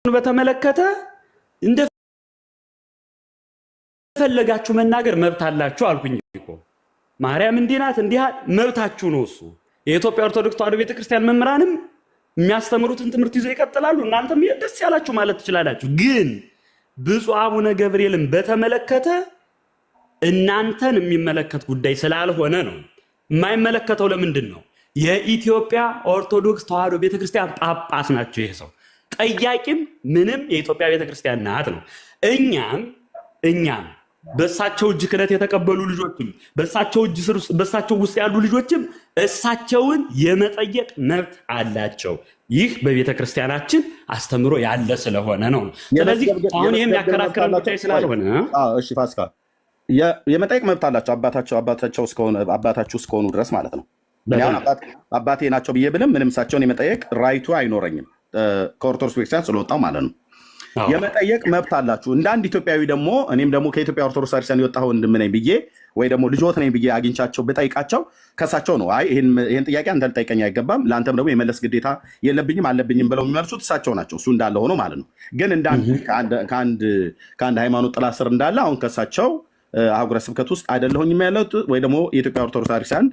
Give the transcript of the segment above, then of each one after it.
በተመለከተ እንደፈለጋችሁ መናገር መብት አላችሁ አልኩኝ እኮ። ማርያም እንዲህ ናት እንዲህ መብታችሁ ነው። እሱ የኢትዮጵያ ኦርቶዶክስ ተዋሕዶ ቤተክርስቲያን መምህራንም የሚያስተምሩትን ትምህርት ይዘው ይቀጥላሉ። እናንተም ደስ ያላችሁ ማለት ትችላላችሁ። ግን ብፁዕ አቡነ ገብርኤልን በተመለከተ እናንተን የሚመለከት ጉዳይ ስላልሆነ ነው። የማይመለከተው ለምንድን ነው? የኢትዮጵያ ኦርቶዶክስ ተዋሕዶ ቤተክርስቲያን ጳጳስ ናቸው። ይሄ ሰው ጠያቂም ምንም የኢትዮጵያ ቤተክርስቲያን ናት ነው። እኛም በእሳቸው እጅ ክህነት የተቀበሉ ልጆችም በእሳቸው ውስጥ ያሉ ልጆችም እሳቸውን የመጠየቅ መብት አላቸው። ይህ በቤተክርስቲያናችን አስተምሮ ያለ ስለሆነ ነው። ስለዚህ አሁን ይህም ያከራከረን ጉዳይ ስላልሆነ እሺ ፋሲካ የመጠየቅ መብት አላቸው። አባታችሁ እስከሆኑ ድረስ ማለት ነው። አባቴ ናቸው ብዬ ብልም ምንም እሳቸውን የመጠየቅ ራይቱ አይኖረኝም ከኦርቶዶክስ ቤተክርስቲያን ስለወጣው ማለት ነው። የመጠየቅ መብት አላችሁ። እንደ አንድ ኢትዮጵያዊ ደግሞ እኔም ደግሞ ከኢትዮጵያ ኦርቶዶክስ ቤተክርስቲያን የወጣሁ ወንድም ነኝ ብዬ ወይ ደግሞ ልጆት ነኝ ብዬ አግኝቻቸው ብጠይቃቸው ከሳቸው ነው አይ ይሄን ጥያቄ አንተ ልጠይቀኝ አይገባም፣ ለአንተም ደግሞ የመለስ ግዴታ የለብኝም አለብኝም ብለው የሚመልሱት እሳቸው ናቸው። እሱ እንዳለ ሆኖ ማለት ነው። ግን እንደ ከአንድ ሃይማኖት ጥላ ስር እንዳለ አሁን ከሳቸው አህጉረ ስብከት ውስጥ አይደለሁኝም ያለሁት ወይ ደግሞ የኢትዮጵያ ኦርቶዶክስ ቤተክርስቲያን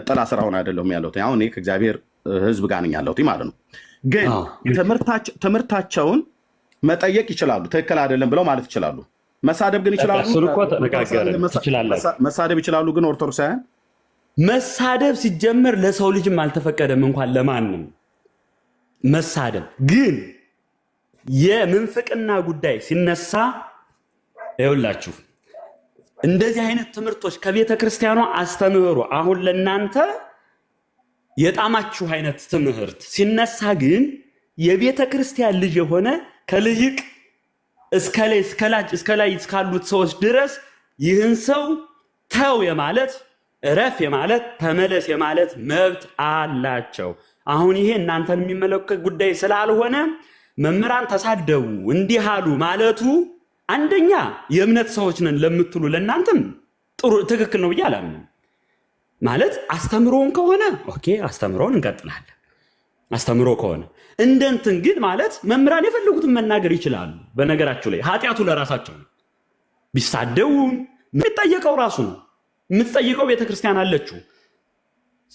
ጥላ ስር አሁን አይደለሁም ያለሁት። አሁን እኔ ከእግዚአብሔር ሕዝብ ጋር ነኝ ያለሁት ማለት ነው። ግን ትምህርታቸውን መጠየቅ ይችላሉ። ትክክል አይደለም ብለው ማለት ይችላሉ። መሳደብ ግን ይችላሉ። መሳደብ ይችላሉ። ግን ኦርቶዶክሳውያን መሳደብ ሲጀመር ለሰው ልጅም አልተፈቀደም እንኳን ለማንም መሳደብ። ግን የምንፍቅና ጉዳይ ሲነሳ ይኸውላችሁ እንደዚህ አይነት ትምህርቶች ከቤተ ክርስቲያኗ አስተምህሮ አሁን ለእናንተ የጣማችሁ አይነት ትምህርት ሲነሳ ግን የቤተ ክርስቲያን ልጅ የሆነ ከልጅቅ እስከ ላይ እስካሉት ሰዎች ድረስ ይህን ሰው ተው የማለት እረፍ የማለት ተመለስ የማለት መብት አላቸው። አሁን ይሄ እናንተን የሚመለከት ጉዳይ ስላልሆነ መምህራን ተሳደቡ እንዲህ አሉ ማለቱ አንደኛ የእምነት ሰዎች ነን ለምትሉ ለእናንተም ጥሩ ትክክል ነው ብዬ አላምንም። ማለት አስተምሮን ከሆነ ኦኬ አስተምሮን እንቀጥላለን። አስተምሮ ከሆነ እንደንትን ግን ማለት መምህራን የፈለጉትን መናገር ይችላሉ። በነገራችሁ ላይ ኃጢአቱ ለራሳቸው ነው። ቢሳደውም የሚጠየቀው ራሱ ነው። የምትጠይቀው ቤተክርስቲያን አለችው።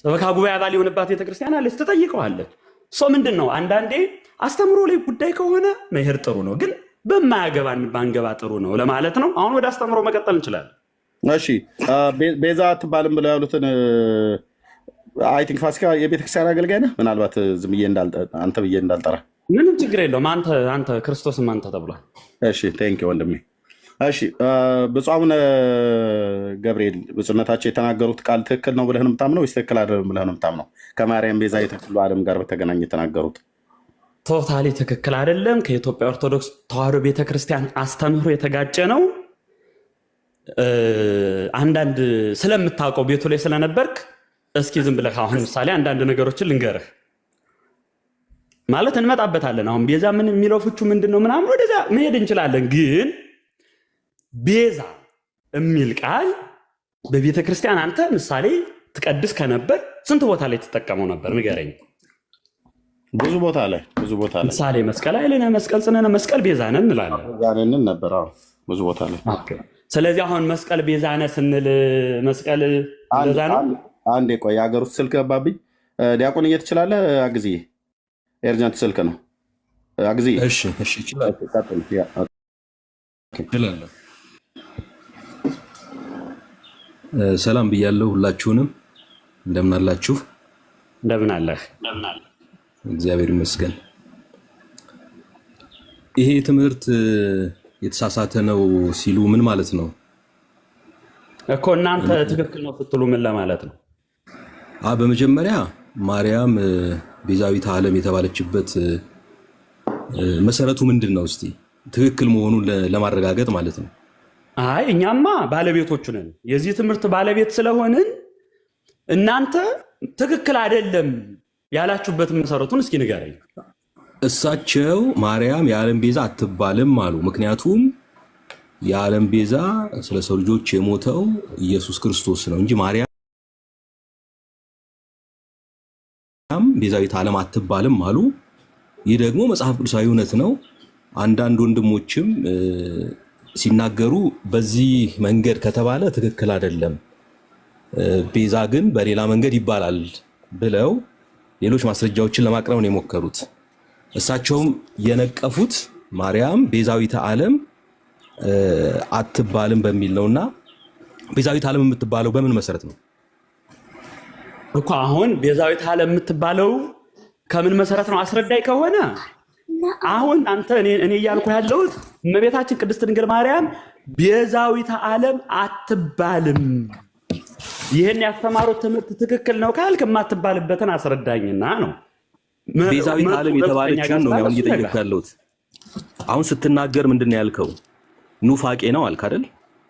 ሰበካ ጉባኤ አባል የሆነባት ቤተክርስቲያን አለች፣ ትጠይቀዋለች። ሰው ምንድን ነው አንዳንዴ አስተምሮ ላይ ጉዳይ ከሆነ መሄድ ጥሩ ነው፣ ግን በማያገባን ባንገባ ጥሩ ነው ለማለት ነው። አሁን ወደ አስተምሮ መቀጠል እንችላለን። እሺ ቤዛ አትባልም ብለው ያሉትን አይ ቲንክ ፋሲካ የቤተክርስቲያን አገልጋይ ነህ። ምናልባት ዝም ብዬ አንተ ብዬ እንዳልጠራ ምንም ችግር የለውም። አንተ ክርስቶስም አንተ ተብሏል። እሺ ቴንክ ወንድሜ። እሺ ብፁዕ አቡነ ገብርኤል ብፁዕነታቸው የተናገሩት ቃል ትክክል ነው ብለህ ነው የምታምነው ወይስ ትክክል አይደለም ብለህ ነው የምታምነው? ከማርያም ቤዛ የተክሉ ዓለም ጋር በተገናኘ የተናገሩት ቶታሊ ትክክል አይደለም። ከኢትዮጵያ ኦርቶዶክስ ተዋሕዶ ቤተክርስቲያን አስተምህሮ የተጋጨ ነው። አንዳንድ ስለምታውቀው ቤቱ ላይ ስለነበርክ እስኪ ዝም ብለህ አሁን ምሳሌ አንዳንድ ነገሮችን ልንገርህ። ማለት እንመጣበታለን። አሁን ቤዛ ምን የሚለው ፍቹ ምንድን ነው ምናምን ወደዛ መሄድ እንችላለን። ግን ቤዛ የሚል ቃል በቤተ ክርስቲያን አንተ ምሳሌ ትቀድስ ከነበር ስንት ቦታ ላይ ትጠቀመው ነበር ንገረኝ። ብዙ ቦታ ላይ ምሳሌ መስቀል አይልነ መስቀል ጽነነ መስቀል ቤዛ ነን እንላለን ነበር። ብዙ ቦታ ላይ ስለዚህ አሁን መስቀል ቤዛ ነን ስንል መስቀል ቤዛ ነው። አንዴ ቆይ የሀገር ውስጥ ስልክ ገባብኝ። ዲያቆን ትችላለህ? አግዝዬ ኤርጀንት ስልክ ነው። አግዝዬ ሰላም ብያለሁ ሁላችሁንም። እንደምን አላችሁ? እንደምን አለህ? እግዚአብሔር ይመስገን። ይሄ ትምህርት የተሳሳተ ነው ሲሉ ምን ማለት ነው እኮ? እናንተ ትክክል ነው ስትሉ ምን ለማለት ነው? በመጀመሪያ ማርያም ቤዛዊተ ዓለም የተባለችበት መሰረቱ ምንድን ነው? እስቲ ትክክል መሆኑን ለማረጋገጥ ማለት ነው። አይ እኛማ ባለቤቶቹ ነን፣ የዚህ ትምህርት ባለቤት ስለሆንን እናንተ ትክክል አይደለም ያላችሁበት መሰረቱን እስኪ ንገረኝ። እሳቸው ማርያም የዓለም ቤዛ አትባልም አሉ። ምክንያቱም የዓለም ቤዛ ስለ ሰው ልጆች የሞተው ኢየሱስ ክርስቶስ ነው እንጂ ማርያም ቤዛዊት ዓለም አትባልም አሉ። ይህ ደግሞ መጽሐፍ ቅዱሳዊ እውነት ነው። አንዳንድ ወንድሞችም ሲናገሩ በዚህ መንገድ ከተባለ ትክክል አይደለም፣ ቤዛ ግን በሌላ መንገድ ይባላል ብለው ሌሎች ማስረጃዎችን ለማቅረብ ነው የሞከሩት። እሳቸውም የነቀፉት ማርያም ቤዛዊተ ዓለም አትባልም በሚል ነውና ቤዛዊተ ዓለም የምትባለው በምን መሰረት ነው እኮ? አሁን ቤዛዊተ ዓለም የምትባለው ከምን መሰረት ነው? አስረዳይ ከሆነ አሁን አንተ እኔ እያልኩ ያለሁት እመቤታችን ቅድስት ድንግል ማርያም ቤዛዊተ ዓለም አትባልም። ይህን ያስተማሩት ትምህርት ትክክል ነው ካልክ የማትባልበትን አስረዳኝና ነው። ቤዛዊተ ዓለም የተባለችን ነው አሁን እየጠየቅኩ ያለሁት። አሁን ስትናገር ምንድን ነው ያልከው? ኑፋቄ ነው አልክ አይደል?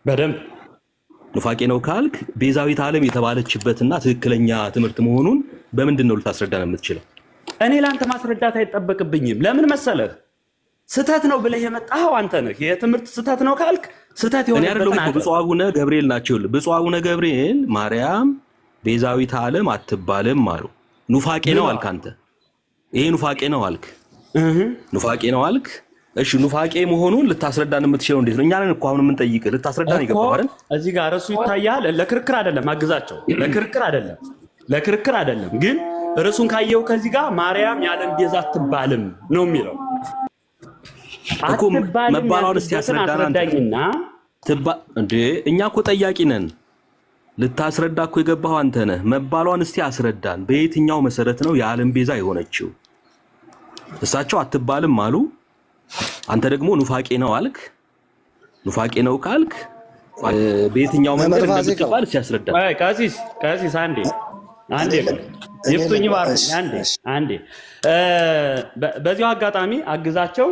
በደንብ ኑፋቄ ነው ካልክ ቤዛዊተ ዓለም የተባለችበትና ትክክለኛ ትምህርት መሆኑን በምንድን ነው ልታስረዳን የምትችለው? እኔ ለአንተ ማስረዳት አይጠበቅብኝም። ለምን መሰለህ? ስተት ነው ብለህ የመጣኸው አንተ ነህ። የትምህርት ስተት ነው ካልክ ስተት የሆነበትን አገር ብፁዕ አቡነ ገብርኤል ናቸው። ብፁዕ አቡነ ገብርኤል ማርያም ቤዛዊተ ዓለም አትባልም አሉ። ኑፋቄ ነው አልክ አንተ። ይሄ ኑፋቄ ነው አልክ። ኑፋቄ ነው አልክ። እሺ ኑፋቄ መሆኑን ልታስረዳን የምትችለው እንዴት ነው? እኛ ነን እኮ አሁን የምንጠይቅህ ልታስረዳን ይገባል አይደል? እዚህ ጋር እሱ ይታያል። ለክርክር አይደለም፣ አግዛቸው። ለክርክር አይደለም ግን ርዕሱን ካየው ከዚህ ጋር ማርያም የዓለም ቤዛ አትባልም ነው የሚለው እኮ። መባሏን እስቲ አስረዳኝና እንዴ እኛ እኮ ጠያቂ ነን። ልታስረዳ እኮ የገባኸው አንተ ነህ። መባሏን እስቲ አስረዳን። በየትኛው መሰረት ነው የዓለም ቤዛ የሆነችው? እሳቸው አትባልም አሉ፣ አንተ ደግሞ ኑፋቄ ነው አልክ። ኑፋቄ ነው ካልክ በየትኛው መንገድ እንደምትባል እስቲ አስረዳን። ቀሲስ አንዴ ይፍቱኝ ባርኩኝ አንዴ በዚሁ አጋጣሚ አግዛቸው።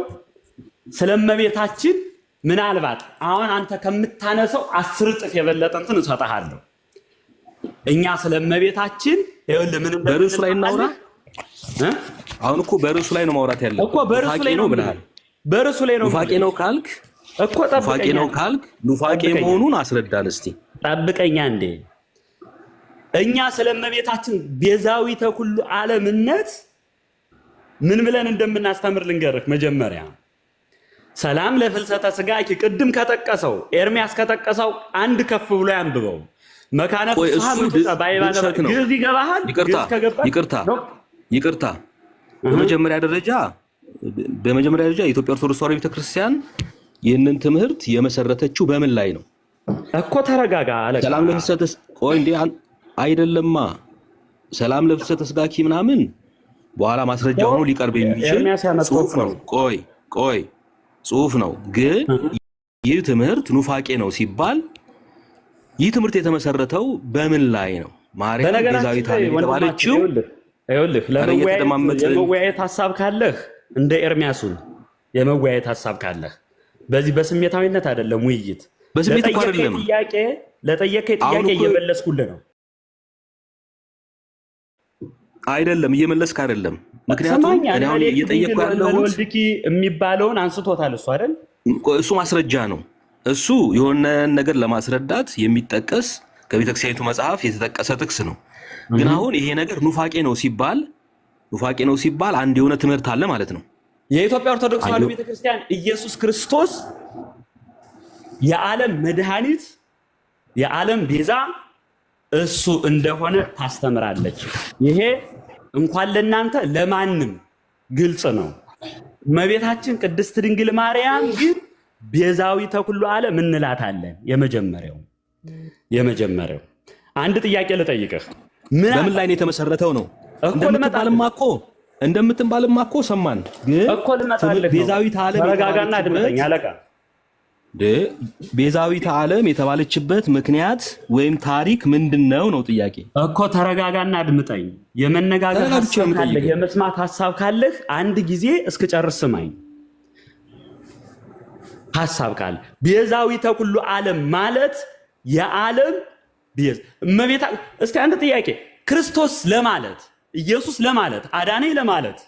ስለመቤታችን ምናልባት አሁን አንተ ከምታነሰው 10 እጥፍ የበለጠ እንትን እሰጥሃለሁ። እኛ ስለመቤታችን ይኸውልህ ምን በርዕሱ ላይ እናውራ። አሁን እኮ በርዕሱ ላይ ነው ማውራት ያለው እኮ በርዕሱ ላይ ነው ብለሃል። በርዕሱ ላይ ነው ኑፋቄ ነው ካልክ እኮ ኑፋቄ ነው ካልክ ኑፋቄ መሆኑን አስረዳን እስቲ። ጠብቀኛ እንዴ እኛ ስለመቤታችን ቤዛዊተ ኩሉ ዓለምነት ምን ብለን እንደምናስተምር ልንገርህ። መጀመሪያ ሰላም ለፍልሰተ ስጋኪ ቅድም ከጠቀሰው ኤርሚያስ ከጠቀሰው አንድ ከፍ ብሎ ያንብበው። መካነ ፍስሐ ባይባለ ግዝ ይገባሃል። ይቅርታ በመጀመሪያ ደረጃ የኢትዮጵያ ኦርቶዶክስ ተዋሕዶ ቤተክርስቲያን ይህንን ትምህርት የመሰረተችው በምን ላይ ነው እኮ? ተረጋጋ አለቃ። ሰላም ለፍልሰተ ቆይ እንዴ አይደለማ። ሰላም ለፍልሰተ ስጋኪ ምናምን በኋላ ማስረጃ ሆኖ ሊቀርብ የሚችል ጽሁፍ ነው። ቆይ ጽሁፍ ነው። ግን ይህ ትምህርት ኑፋቄ ነው ሲባል ይህ ትምህርት የተመሰረተው በምን ላይ ነው? ማርያም ቤዛዊተ ዓለም የተባለችው ይኸውልህ፣ ለመወያየት ሀሳብ ካለህ እንደ ኤርሚያሱን የመወያየት ሀሳብ ካለህ በዚህ በስሜታዊነት አይደለም ውይይት። በስሜት እኮ አይደለም። ለጠየቀኝ ጥያቄ እየመለስኩልህ ነው። አይደለም እየመለስክ አይደለም። ምክንያቱም እኔ አሁን እየጠየቅኩ ያለሁት ወልድኪ የሚባለውን አንስቶታል እሱ አይደል? እሱ ማስረጃ ነው። እሱ የሆነ ነገር ለማስረዳት የሚጠቀስ ከቤተክርስቲያኒቱ መጽሐፍ የተጠቀሰ ጥቅስ ነው። ግን አሁን ይሄ ነገር ኑፋቄ ነው ሲባል አንድ የሆነ ትምህርት አለ ማለት ነው። የኢትዮጵያ ኦርቶዶክስ ተዋሕዶ ቤተክርስቲያን ኢየሱስ ክርስቶስ የዓለም መድኃኒት የዓለም ቤዛ እሱ እንደሆነ ታስተምራለች። ይሄ እንኳን ለእናንተ ለማንም ግልጽ ነው። እመቤታችን ቅድስት ድንግል ማርያም ግን ቤዛዊተ ኩሉ ዓለም እንላታለን። የመጀመሪያው አንድ ጥያቄ ልጠይቅህ። በምን ላይ ነው የተመሰረተው ነው? እንደምትባልማ እኮ ሰማን። ግን ቤዛዊተ ዓለም ተረጋጋና አድምጠኝ አለቃ። ቤዛዊተ ዓለም የተባለችበት ምክንያት ወይም ታሪክ ምንድነው ነው ጥያቄ እኮ። ተረጋጋና አድምጠኝ። የመነጋገር ሀሳብ ካለህ የመስማት ሀሳብ ካለህ አንድ ጊዜ እስክጨርስ ስማኝ። ሀሳብ ካለ ቤዛዊተ ኩሉ ዓለም ማለት የዓለም ቤዛ እመቤታ። እስቲ አንድ ጥያቄ፣ ክርስቶስ ለማለት ኢየሱስ ለማለት አዳነኝ ለማለት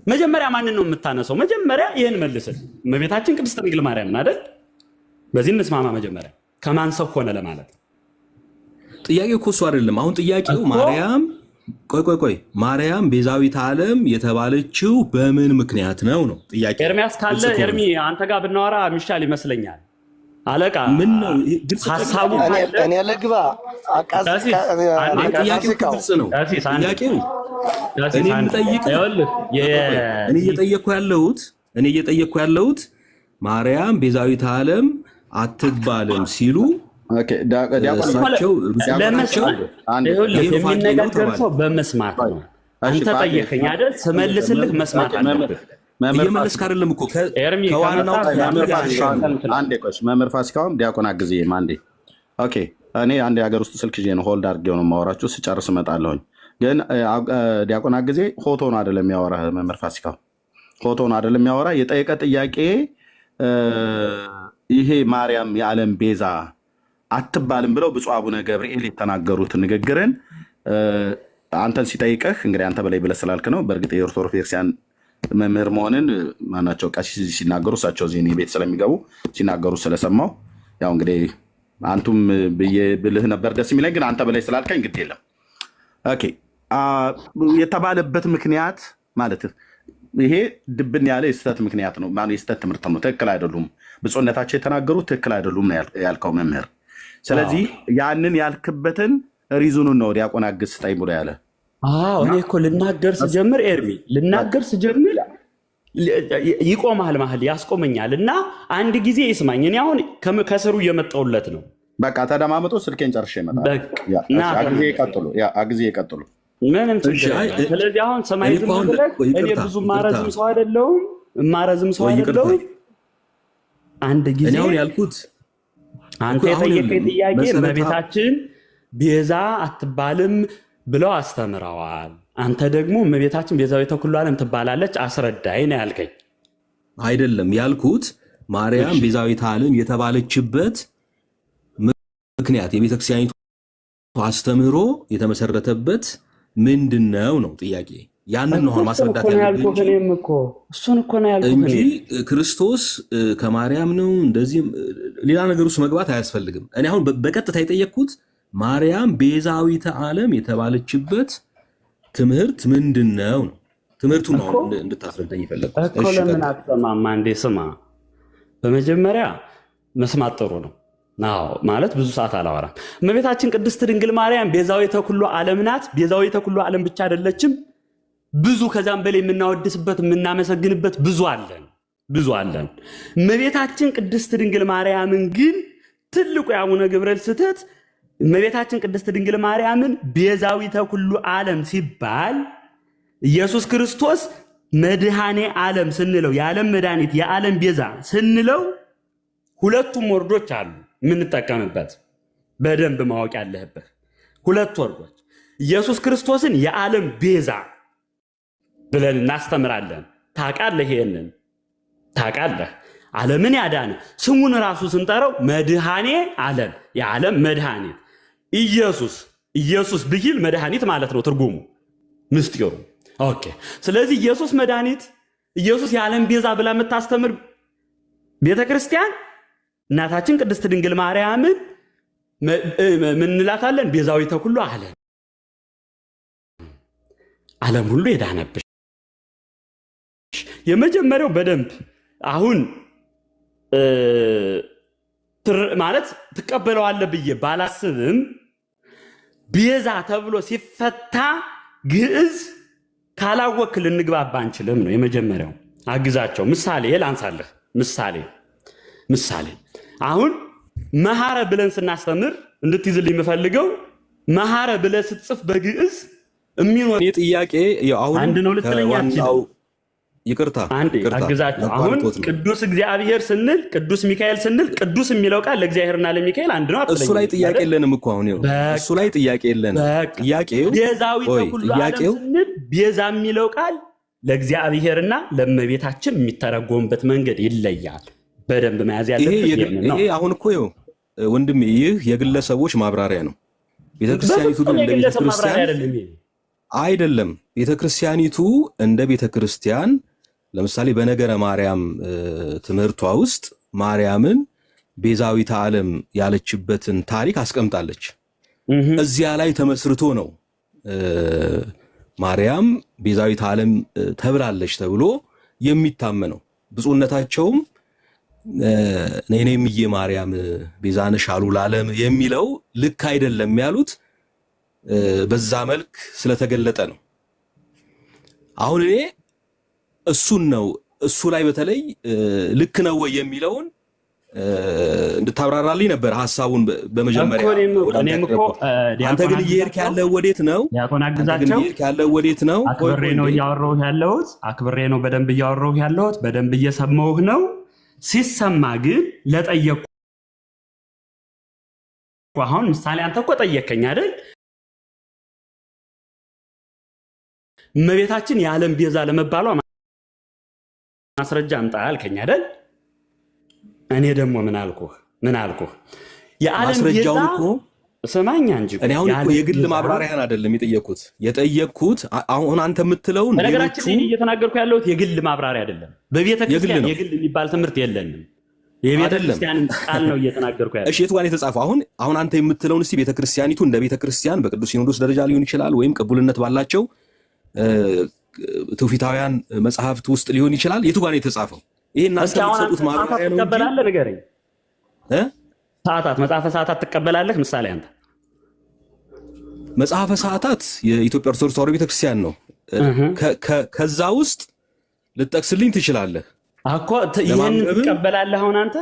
መጀመሪያ ማንን ነው የምታነሳው? መጀመሪያ ይሄን መልስል። እመቤታችን ቅድስት ድንግል ማርያም አይደል? በዚህ እንስማማ። መጀመሪያ ከማን ሰው ሆነ ለማለት ጥያቄው እኮ እሱ አይደለም። አሁን ጥያቄው ማርያም ቆይ ማርያም ቤዛዊት ዓለም የተባለችው በምን ምክንያት ነው ጥያቄ። ኤርሚያስ ካለ ኤርሚ አንተ ጋር ብናወራ የሚሻል ይመስለኛል። አለቃ ምን ነው ሐሳቡ? እኔ ልግባ። ጥያቄው ግልጽ ነው። ጥያቄው እኔ እየጠየቅኩ ያለሁት ማርያም ቤዛዊት ዓለም አትባልም ሲሉ የሚነጋገር ሰው በመስማት ነው። አንተ ጠየቀኝ አይደል? ስመልስልህ መስማት አለብህ። እየመለስክ አይደለም እኮ ከዋናው መምህር ፋሲካውም ዲያቆን አግዝዬም አንዴ። ኦኬ እኔ አንድ የሀገር ውስጥ ስልክ ይዤ ነው ሆልድ አድርጌው ነው የማወራችሁ። ስጨርስ እመጣለሁኝ። ግን ዲያቆን አግዜ ሆቶን አይደለም የሚያወራ መምህር ፋሲካው ሆቶን አይደለም የሚያወራ። የጠየቀ ጥያቄ ይሄ ማርያም የዓለም ቤዛ አትባልም ብለው ብፁዕ አቡነ ገብርኤል የተናገሩት ንግግርን አንተን ሲጠይቀህ እንግዲህ አንተ በላይ ብለህ ስላልክ ነው። በእርግጥ የኦርቶዶክስ ቤተክርስቲያን መምህር መሆንን ማናቸው ቀሲስ ሲናገሩ እሳቸው እዚህ ቤት ስለሚገቡ ሲናገሩ ስለሰማው ያው እንግዲህ አንቱም ብዬ ብልህ ነበር ደስ የሚለኝ፣ ግን አንተ በላይ ስላልከኝ ግድ የለም። ኦኬ የተባለበት ምክንያት ማለት ይሄ ድብን ያለ የስህተት ምክንያት ነው። የስህተት ትምህርት ነው። ትክክል አይደሉም። ብፁዕነታቸው የተናገሩት ትክክል አይደሉም ነው ያልከው መምህር። ስለዚህ ያንን ያልክበትን ሪዙኑን ነው ዲያቆን አግዝ ስጠኝ ብሎ ያለ። እኔ እኮ ልናገር ስጀምር ኤርሚ ልናገር ስጀምር ይቆማል፣ መሀል ያስቆመኛል። እና አንድ ጊዜ ይስማኝ። እኔ አሁን ከስሩ እየመጣሁለት ነው። በቃ ተደማመጡ። ስልኬን ጨርሼ እመጣለሁ። አግዜ ይቀጥሉ። ምንም ችግር። ስለዚህ አሁን ሰማይ ዝም ብለህ እኔ ብዙ ማረዝም ሰው አይደለሁም፣ አንድ ጊዜ እኔ አሁን ያልኩት አንተ የጠየቀኝ ጥያቄ እመቤታችን ቤዛ አትባልም ብለው አስተምረዋል። አንተ ደግሞ እመቤታችን ቤዛዊተ ኩሉ ዓለም ትባላለች አስረዳኝ ነው ያልከኝ። አይደለም ያልኩት ማርያም ቤዛዊተ ዓለም የተባለችበት ምክንያት የቤተክርስቲያኒቱ አስተምህሮ የተመሰረተበት ምንድነው ነው ጥያቄ። ያንን ነው ማስረዳት ያለብህ እንጂ ክርስቶስ ከማርያም ነው እንደዚህ ሌላ ነገር ውስጥ መግባት አያስፈልግም። እኔ አሁን በቀጥታ የጠየቅኩት ማርያም ቤዛዊተ ዓለም የተባለችበት ትምህርት ምንድነው ነው። ትምህርቱን ነው እንድታስረዳኝ ይፈልጋል እኮ። ለምን አትሰማም? አንዴ ስማ። በመጀመሪያ መስማት ጥሩ ነው። ማለት ብዙ ሰዓት አላወራም። እመቤታችን ቅድስት ድንግል ማርያም ቤዛዊተ ኩሉ ዓለም ናት። ቤዛዊተ ኩሉ ዓለም ብቻ አይደለችም። ብዙ ከዛም በላይ የምናወድስበት የምናመሰግንበት ብዙ አለን። እመቤታችን ቅድስት ድንግል ማርያምን ግን ትልቁ የአቡነ ገብርኤል ስህተት እመቤታችን ቅድስት ድንግል ማርያምን ቤዛዊተ ኩሉ ዓለም ሲባል ኢየሱስ ክርስቶስ መድኃኔ ዓለም ስንለው የዓለም መድኃኒት የዓለም ቤዛ ስንለው ሁለቱም ወርዶች አሉ የምንጠቀምበት። በደንብ ማወቅ ያለህበት ሁለት ወርዶች ኢየሱስ ክርስቶስን የዓለም ቤዛ ብለን እናስተምራለን። ታውቃለህ? ይሄንን ታውቃለህ? ዓለምን ያዳነ ስሙን ራሱ ስንጠራው መድኃኔ ዓለም የዓለም መድኃኒት ኢየሱስ ብሂል መድኃኒት ማለት ነው ትርጉሙ ምስጢሩ። ኦኬ። ስለዚህ ኢየሱስ መድኃኒት ኢየሱስ የዓለም ቤዛ ብላ የምታስተምር ቤተክርስቲያን እናታችን ቅድስት ድንግል ማርያምን ምን እንላታለን? ቤዛዊተ ኩሉ ዓለም ሁሉ የዳነብሽ። የመጀመሪያው በደንብ አሁን ማለት ትቀበለዋለህ ብዬ ባላስብም ቤዛ ተብሎ ሲፈታ ግዕዝ ካላወክ ልንግባባ አንችልም ነው የመጀመሪያው። አግዛቸው ምሳሌ ላንሳለህ። ምሳሌ አሁን መሐረ ብለን ስናስተምር እንድትይዝልኝ የምፈልገው መሐረ ብለህ ስትጽፍ በግዕዝ የሚኖር ጥያቄ አሁን አንድ ነው ልትለኛችሁ። ይቅርታ አግዛቸው። አሁን ቅዱስ እግዚአብሔር ስንል ቅዱስ ሚካኤል ስንል ቅዱስ የሚለው ቃል ለእግዚአብሔርና ለሚካኤል አንድ ነው። እሱ ላይ ጥያቄ የለንም እኮ አሁን እሱ ላይ ጥያቄ የለንም። ጥያቄው ቤዛዊተ ኩሉ ዓለም ስንል ቤዛ የሚለው ቃል ለእግዚአብሔርና ለእመቤታችን የሚተረጎምበት መንገድ ይለያል። በደንብ መያዝ ያለበት ነው። ይሄ አሁን እኮ ወንድሜ ይህ የግለሰቦች ማብራሪያ ነው። ቤተክርስቲያኒቱ ግን እንደ ቤተክርስቲያን አይደለም። ቤተክርስቲያኒቱ እንደ ቤተክርስቲያን ለምሳሌ በነገረ ማርያም ትምህርቷ ውስጥ ማርያምን ቤዛዊተ ዓለም ያለችበትን ታሪክ አስቀምጣለች። እዚያ ላይ ተመስርቶ ነው ማርያም ቤዛዊት ዓለም ተብላለች ተብሎ የሚታመነው ብፁዕነታቸውም ነይኔምዬ ማርያም ቤዛነሽ አሉ ለዓለም የሚለው ልክ አይደለም ያሉት በዛ መልክ ስለተገለጠ ነው። አሁን እኔ እሱ ላይ በተለይ ልክ ነው ወይ የሚለውን እንድታብራራልኝ ነበር ሐሳቡን በመጀመሪያ። አንተ ግን እየሄድክ ያለው ወዴት ነው? አክብሬ ነው እያወራሁህ ያለሁት። አክብሬ ነው በደንብ እያወራሁህ ያለሁት። በደንብ እየሰማሁህ ነው። ሲሰማ ግን ለጠየቁ አሁን ምሳሌ አንተ እኮ ጠየቀኝ አይደል? እመቤታችን የዓለም ቤዛ ለመባሏ ማስረጃ አምጣ አልከኝ አይደል? እኔ ደግሞ ምን አልኩህ? የዓለም ቤዛ ሰማኛ እንጂ እኔ አሁን የግል ማብራሪያን አይደለም የጠየቅኩት አሁን አንተ የምትለው ነው። ነገራችን ላይ እየተናገርኩ ያለሁት የግል ማብራሪያ አይደለም። በቤተ ክርስቲያን የግል የሚባል ትምህርት የለንም። የቤተ ክርስቲያን ቃል ነው እየተናገርኩ ያለሁት። እሺ የቱ ጋር የተጻፈው? አሁን አንተ የምትለውን እስቲ ቤተ ክርስቲያኒቱ እንደ ቤተ ክርስቲያን በቅዱስ ሲኖዶስ ደረጃ ሊሆን ይችላል ወይም ቅቡልነት ባላቸው ትውፊታውያን መጽሐፍት ውስጥ ሊሆን ይችላል። የቱ ጋር የተጻፈው? ይሄ እናንተ የምትሰጡት ማብራሪያ ነው። ተቀበላለህ? ንገረኝ። መጽሐፈ ሰዓታት ትቀበላለህ? ምሳሌ አንተ መጽሐፈ ሰዓታት የኢትዮጵያ ኦርቶዶክስ ተዋሕዶ ቤተክርስቲያን ነው። ከዛ ውስጥ ልጠቅስልኝ ትችላለህ እኮ። ይሄን ትቀበላለህ? አሁን አንተ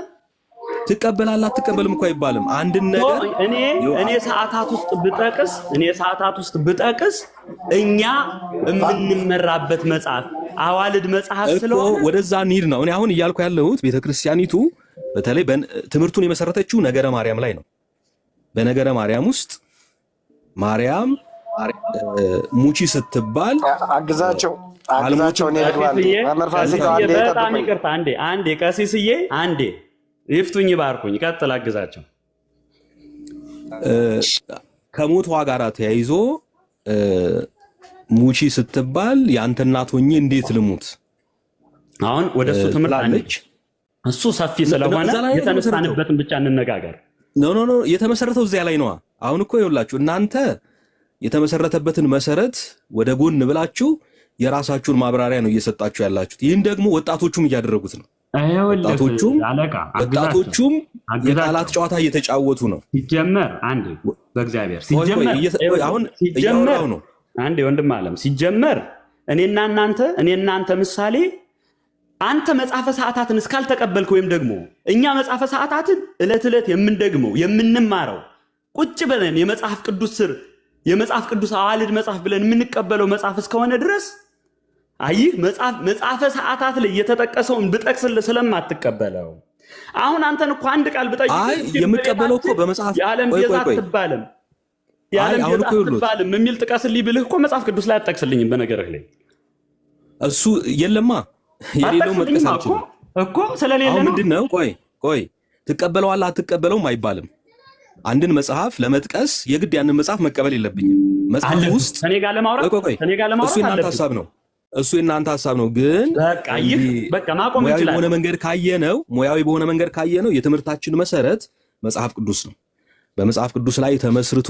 ትቀበላለህ አትቀበልም እኮ አይባልም። አንድ ነገር እኔ ሰዓታት ውስጥ ብጠቅስ እኛ የምንመራበት መጽሐፍ አዋልድ መጽሐፍ ስለሆነ ወደዛ እንሂድ ነው። እኔ አሁን እያልኩ ያለሁት ቤተክርስቲያኒቱ በተለይ ትምህርቱን የመሰረተችው ነገረ ማርያም ላይ ነው። በነገረ ማርያም ውስጥ ማርያም ሙቺ ስትባል አግዛቸው በጣም ይቅርታ፣ አንዴ ቀሲስዬ፣ አንዴ ይፍቱኝ ባርኩኝ፣ ቀጥል፣ አግዛቸው። ከሞቷ ጋር ተያይዞ ሙቺ ስትባል ያንተ እናት ሆኜ እንዴት ልሙት? አሁን ወደሱ ትምህርት አለች። እሱ ሰፊ ስለሆነ የተነሳንበትን ብቻ እንነጋገር። ኖ የተመሰረተው እዚያ ላይ ነዋ። አሁን እኮ ይኸውላችሁ እናንተ የተመሰረተበትን መሰረት ወደ ጎን ብላችሁ የራሳችሁን ማብራሪያ ነው እየሰጣችሁ ያላችሁት። ይህን ደግሞ ወጣቶቹም እያደረጉት ነው። ወጣቶቹም የቃላት ጨዋታ እየተጫወቱ ነው። ሲጀመር አንዴ በእግዚአብሔር ሲጀመር ነው። አንዴ ወንድም ዓለም ሲጀመር እኔና እናንተ ምሳሌ አንተ መጽሐፈ ሰዓታትን እስካልተቀበልክ ወይም ደግሞ እኛ መጽሐፈ ሰዓታትን ዕለት ዕለት የምንደግመው የምንማረው ቁጭ ብለን የመጽሐፍ ቅዱስ ስር የመጽሐፍ ቅዱስ አዋልድ መጽሐፍ ብለን የምንቀበለው መጽሐፍ እስከሆነ ድረስ አይህ መጽሐፈ ሰዓታት ላይ የተጠቀሰውን ብጠቅስልህ ስለማትቀበለው አሁን አንተን እኮ አንድ ቃል ብጠይቅ የምቀበለው እኮ በመጽሐፍ የዓለም ቤዛ አትባልም የሚል ጥቀስልኝ ብልህ እኮ መጽሐፍ ቅዱስ ላይ አትጠቅስልኝም። በነገርህ ላይ እሱ የለማ የሌለው መጥቀስ አልችልም እኮ ስለሌለ ነው። ምንድነው? ቆይ ትቀበለዋለህ አትቀበለውም አይባልም። አንድን መጽሐፍ ለመጥቀስ የግድ ያንን መጽሐፍ መቀበል የለብኝም። መጽሐፍ ውስጥ ከኔ ጋር ለማውራት እሱ የእናንተ ሐሳብ ነው። ግን በቃ ማቆም ይችላል። ሙያዊ በሆነ መንገድ ካየነው የትምህርታችን መሰረት መጽሐፍ ቅዱስ ነው። በመጽሐፍ ቅዱስ ላይ ተመስርቶ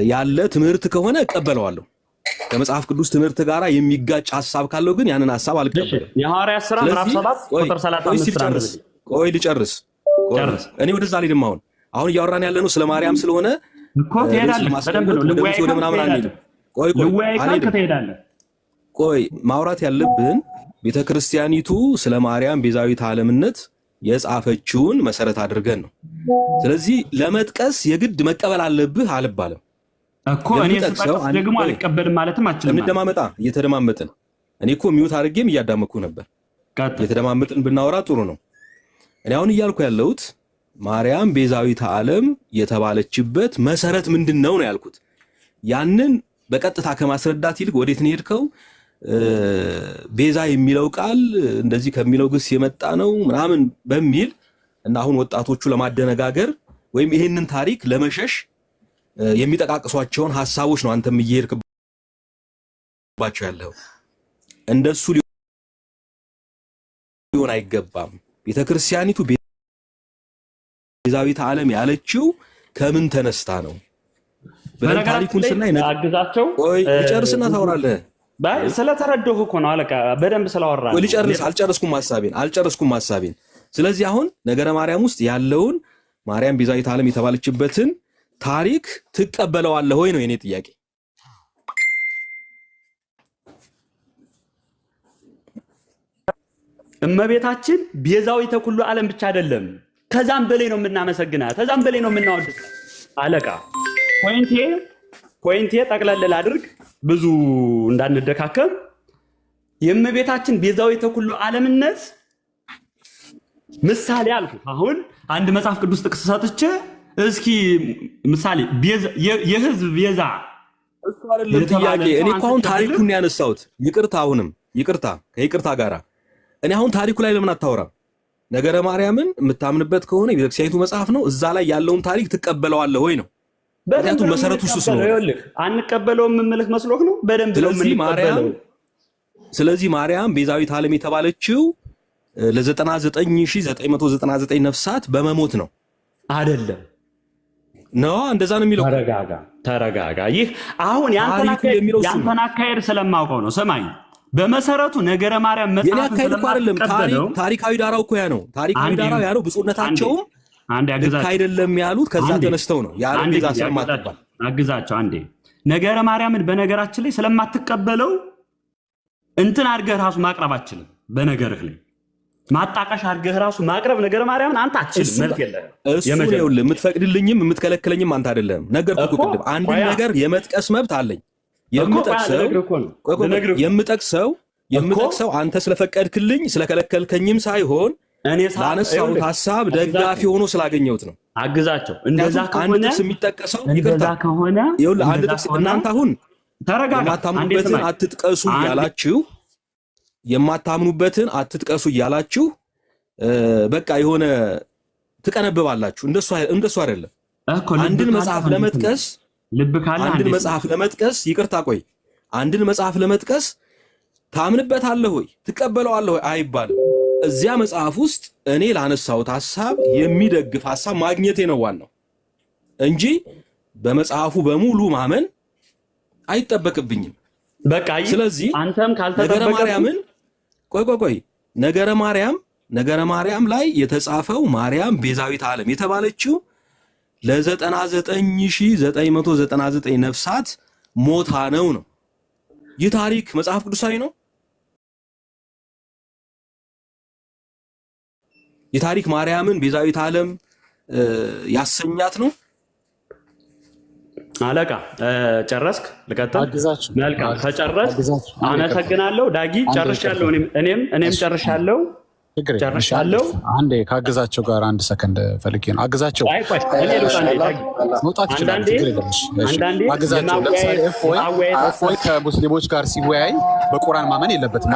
ያለ ትምህርት ከሆነ እቀበለዋለሁ። ከመጽሐፍ ቅዱስ ትምህርት ጋር የሚጋጭ ሐሳብ ካለው ግን ያንን ሐሳብ አልቀበልም። የሐዋርያት ሥራ ምዕራፍ 7 ቁጥር 35 ልጨርስ። እኔ ወደዛ አልሄድም። አሁን እያወራን ያለነው ስለ ማርያም ስለሆነ እኮ ትሄዳለህ። በደንብ ነው ወደ ምናምን አንሄድም። ቆይ ማውራት ያለብን ቤተክርስቲያኒቱ ስለ ማርያም ቤዛዊት ዓለምነት የጻፈችውን መሰረት አድርገን ነው። ስለዚህ ለመጥቀስ የግድ መቀበል አለብህ አልባለም እኮ። እኔ ደግሞ አልቀበልም ማለትም አልችልም። እየተደማመጥን እኔ እኮ ሚውት አድርጌም እያዳመኩ ነበር። እየተደማመጥን ብናወራ ጥሩ ነው። እኔ አሁን እያልኩ ያለሁት ማርያም ቤዛዊት ዓለም የተባለችበት መሰረት ምንድነው ነው ያልኩት። ያንን በቀጥታ ከማስረዳት ይልቅ ወዴት ነው ሄድከው? ቤዛ የሚለው ቃል እንደዚህ ከሚለው ግስ የመጣ ነው ምናምን በሚል እና አሁን ወጣቶቹ ለማደነጋገር ወይም ይሄንን ታሪክ ለመሸሽ የሚጠቃቅሷቸውን ሐሳቦች ነው አንተም እየሄድክባቸው ያለው። እንደሱ ሊሆን አይገባም። ቤተክርስቲያኒቱ ቤዛዊት ዓለም ያለችው ከምን ተነስታ ነው? ብለን ታሪኩን ስናይ አግዛቸው ልጨርስና ታወራለህ። ስለተረዳሁ እኮ ነው አለቃ፣ በደንብ ስላወራ ልጨርስ። አልጨረስኩም ሐሳቤን። ስለዚህ አሁን ነገረ ማርያም ውስጥ ያለውን ማርያም ቤዛዊተ ዓለም የተባለችበትን ታሪክ ትቀበለዋለህ ወይ ነው የኔ ጥያቄ። እመቤታችን ቤዛዊተ ኩሉ ዓለም ብቻ አይደለም፣ ከዛም በላይ ነው የምናመሰግናት፣ ከዛም በላይ ነው የምናወድስ። አለቃ ፖይንቴ ጠቅለል ላድርግ ብዙ እንዳንደካከም። የእመቤታችን ቤዛዊተ ኩሉ ዓለምነት ምሳሌ አልኩ። አሁን አንድ መጽሐፍ ቅዱስ ጥቅስ ሰጥቼ እስኪ ምሳሌ የህዝብ ቤዛ እሱ አይደለም ጥያቄ። እኔ እኮ አሁን ታሪኩን ያነሳሁት ከይቅርታ ጋራ እኔ አሁን ታሪኩ ላይ ለምን አታወራም? ነገረ ማርያምን የምታምንበት ከሆነ የቤተክርስቲያኒቱ መጽሐፍ ነው፣ እዛ ላይ ያለውን ታሪክ ትቀበለዋለህ ወይ ነው። ምክንያቱም መሰረቱ እሱ ስለሆነ አንቀበለውም የምልህ መስሎህ ነው። በደንብ ነው የምንቀበለው። ስለዚህ ማርያም ቤዛዊተ ዓለም የተባለችው ለ99999 ነፍሳት በመሞት ነው አይደለም? እንደዛ ነው የሚለው። ተረጋጋ። ይህ አሁን ያንተን አካሄድ ስለማውቀው ነው። ሰማኝ። በመሰረቱ ነገረ ማርያም መጽሐፍ ታሪካዊ ዳራው እኮ ያ ነው። ታሪካዊ ዳራው ያ ነው። ብፁዕነታቸውም አይደለም ያሉት ከዛ ተነስተው ነው ያለው። ቤዛ ስለማትባል አግዛቸው አንዴ። ነገረ ማርያምን በነገራችን ላይ ስለማትቀበለው እንትን አድርገህ ራሱ ማቅረብ አትችልም። በነገርህ ላይ ማጣቀሽ አድርገህ ራሱ ማቅረብ ነገረ ማርያምን አንተ አትችልም። መልክ የለህም። እሱ ነው የምትፈቅድልኝም የምትከለክለኝም አንተ አይደለም። ነገርኩህ ቅድም አንድ ነገር የመጥቀስ መብት አለኝ። የምጠቅሰው አንተ ስለፈቀድክልኝ ስለከለከልከኝም ሳይሆን ላነሳሁት ሐሳብ ደጋፊ ሆኖ ስላገኘሁት ነው። አግዛቸው። እንደዛ ከሆነ አንድ ጥቅስ የሚጠቀሰው ይቅርታ ከሆነ አንድ ጥቅስ እናንተ አሁን የማታምኑበትን አትጥቀሱ እያላችሁ በቃ የሆነ ትቀነብባላችሁ። እንደሱ አይደለም። አንድን መጽሐፍ ለመጥቀስ ይቅርታ ቆይ አንድን መጽሐፍ ለመጥቀስ ታምንበታለህ ወይ ትቀበለዋለህ ወይ አይባልም። እዚያ መጽሐፍ ውስጥ እኔ ላነሳሁት ሐሳብ የሚደግፍ ሐሳብ ማግኘቴ ነው ዋናው እንጂ በመጽሐፉ በሙሉ ማመን አይጠበቅብኝም። በቃ ስለዚህ አንተም ነገረ ማርያምን ቆይ ነገረ ማርያም ላይ የተጻፈው ማርያም ቤዛዊተ ዓለም የተባለችው ለ99999 ነፍሳት ሞታ ነው። ይህ ታሪክ መጽሐፍ ቅዱሳዊ ነው። የታሪክ ማርያምን ቤዛዊተ ዓለም ያሰኛት ነው። አለቃ ጨረስክ? ልቀጥል? መልካም ከጨረስክ አመሰግናለሁ። ዳጊ ጨርሻለሁ። እኔም ጨርሻለሁ። አንዴ ካገዛቸው ጋር አንድ ሰከንድ ፈልጌ ነው። አገዛቸው መውጣት ይችላል። አገዛቸው ለምሳሌ እፎይ ከሙስሊሞች ጋር ሲወያይ በቁርአን ማመን የለበትም።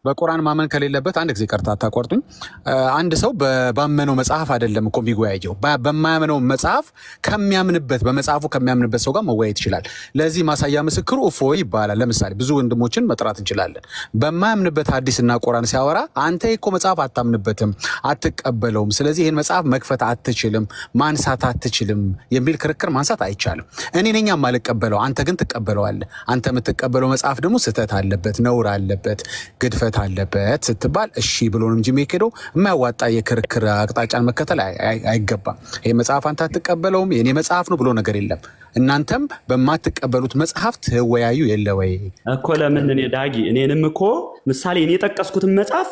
በቁርአን ማመን ከሌለበት አንድ ጊዜ ቀርታ አታቋርጡኝ። አንድ ሰው ባመነው መጽሐፍ አይደለም እኮ የሚወያየው። በማያምነው መጽሐፍ በመጽሐፉ ከሚያምንበት ሰው ጋር መወያየት ይችላል። ለዚህ ማሳያ ምስክሩ እፎይ ይባላል። ለምሳሌ ብዙ ወንድሞችን መጥራት እንችላለን። በማያምንበት ሐዲስና ቁርአን ሲያወራ አንተ እኮ መጽሐፍ አታምንበትም፣ አትቀበለውም፣ ስለዚህ ይህን መጽሐፍ መክፈት አትችልም፣ ማንሳት አትችልም የሚል ክርክር ማንሳት አይቻልም። እኔ ነኝ የማልቀበለው፣ አንተ ግን ትቀበለዋለህ። አንተ የምትቀበለው መጽሐፍ ደግሞ ስህተት አለበት፣ ነውር አለበት፣ ግድፈት አለበት ስትባል እሺ ብሎ ነው እንጂ የሚሄደው የማያዋጣ የክርክር አቅጣጫን መከተል አይገባም። ይሄ መጽሐፍ አንተ አትቀበለውም የኔ መጽሐፍ ነው ብሎ ነገር የለም። እናንተም በማትቀበሉት መጽሐፍ ትወያዩ የለ ወይ እኮ። ለምን እኔ ዳጊ እኔንም እኮ ምሳሌ እኔ የጠቀስኩትን መጽሐፍ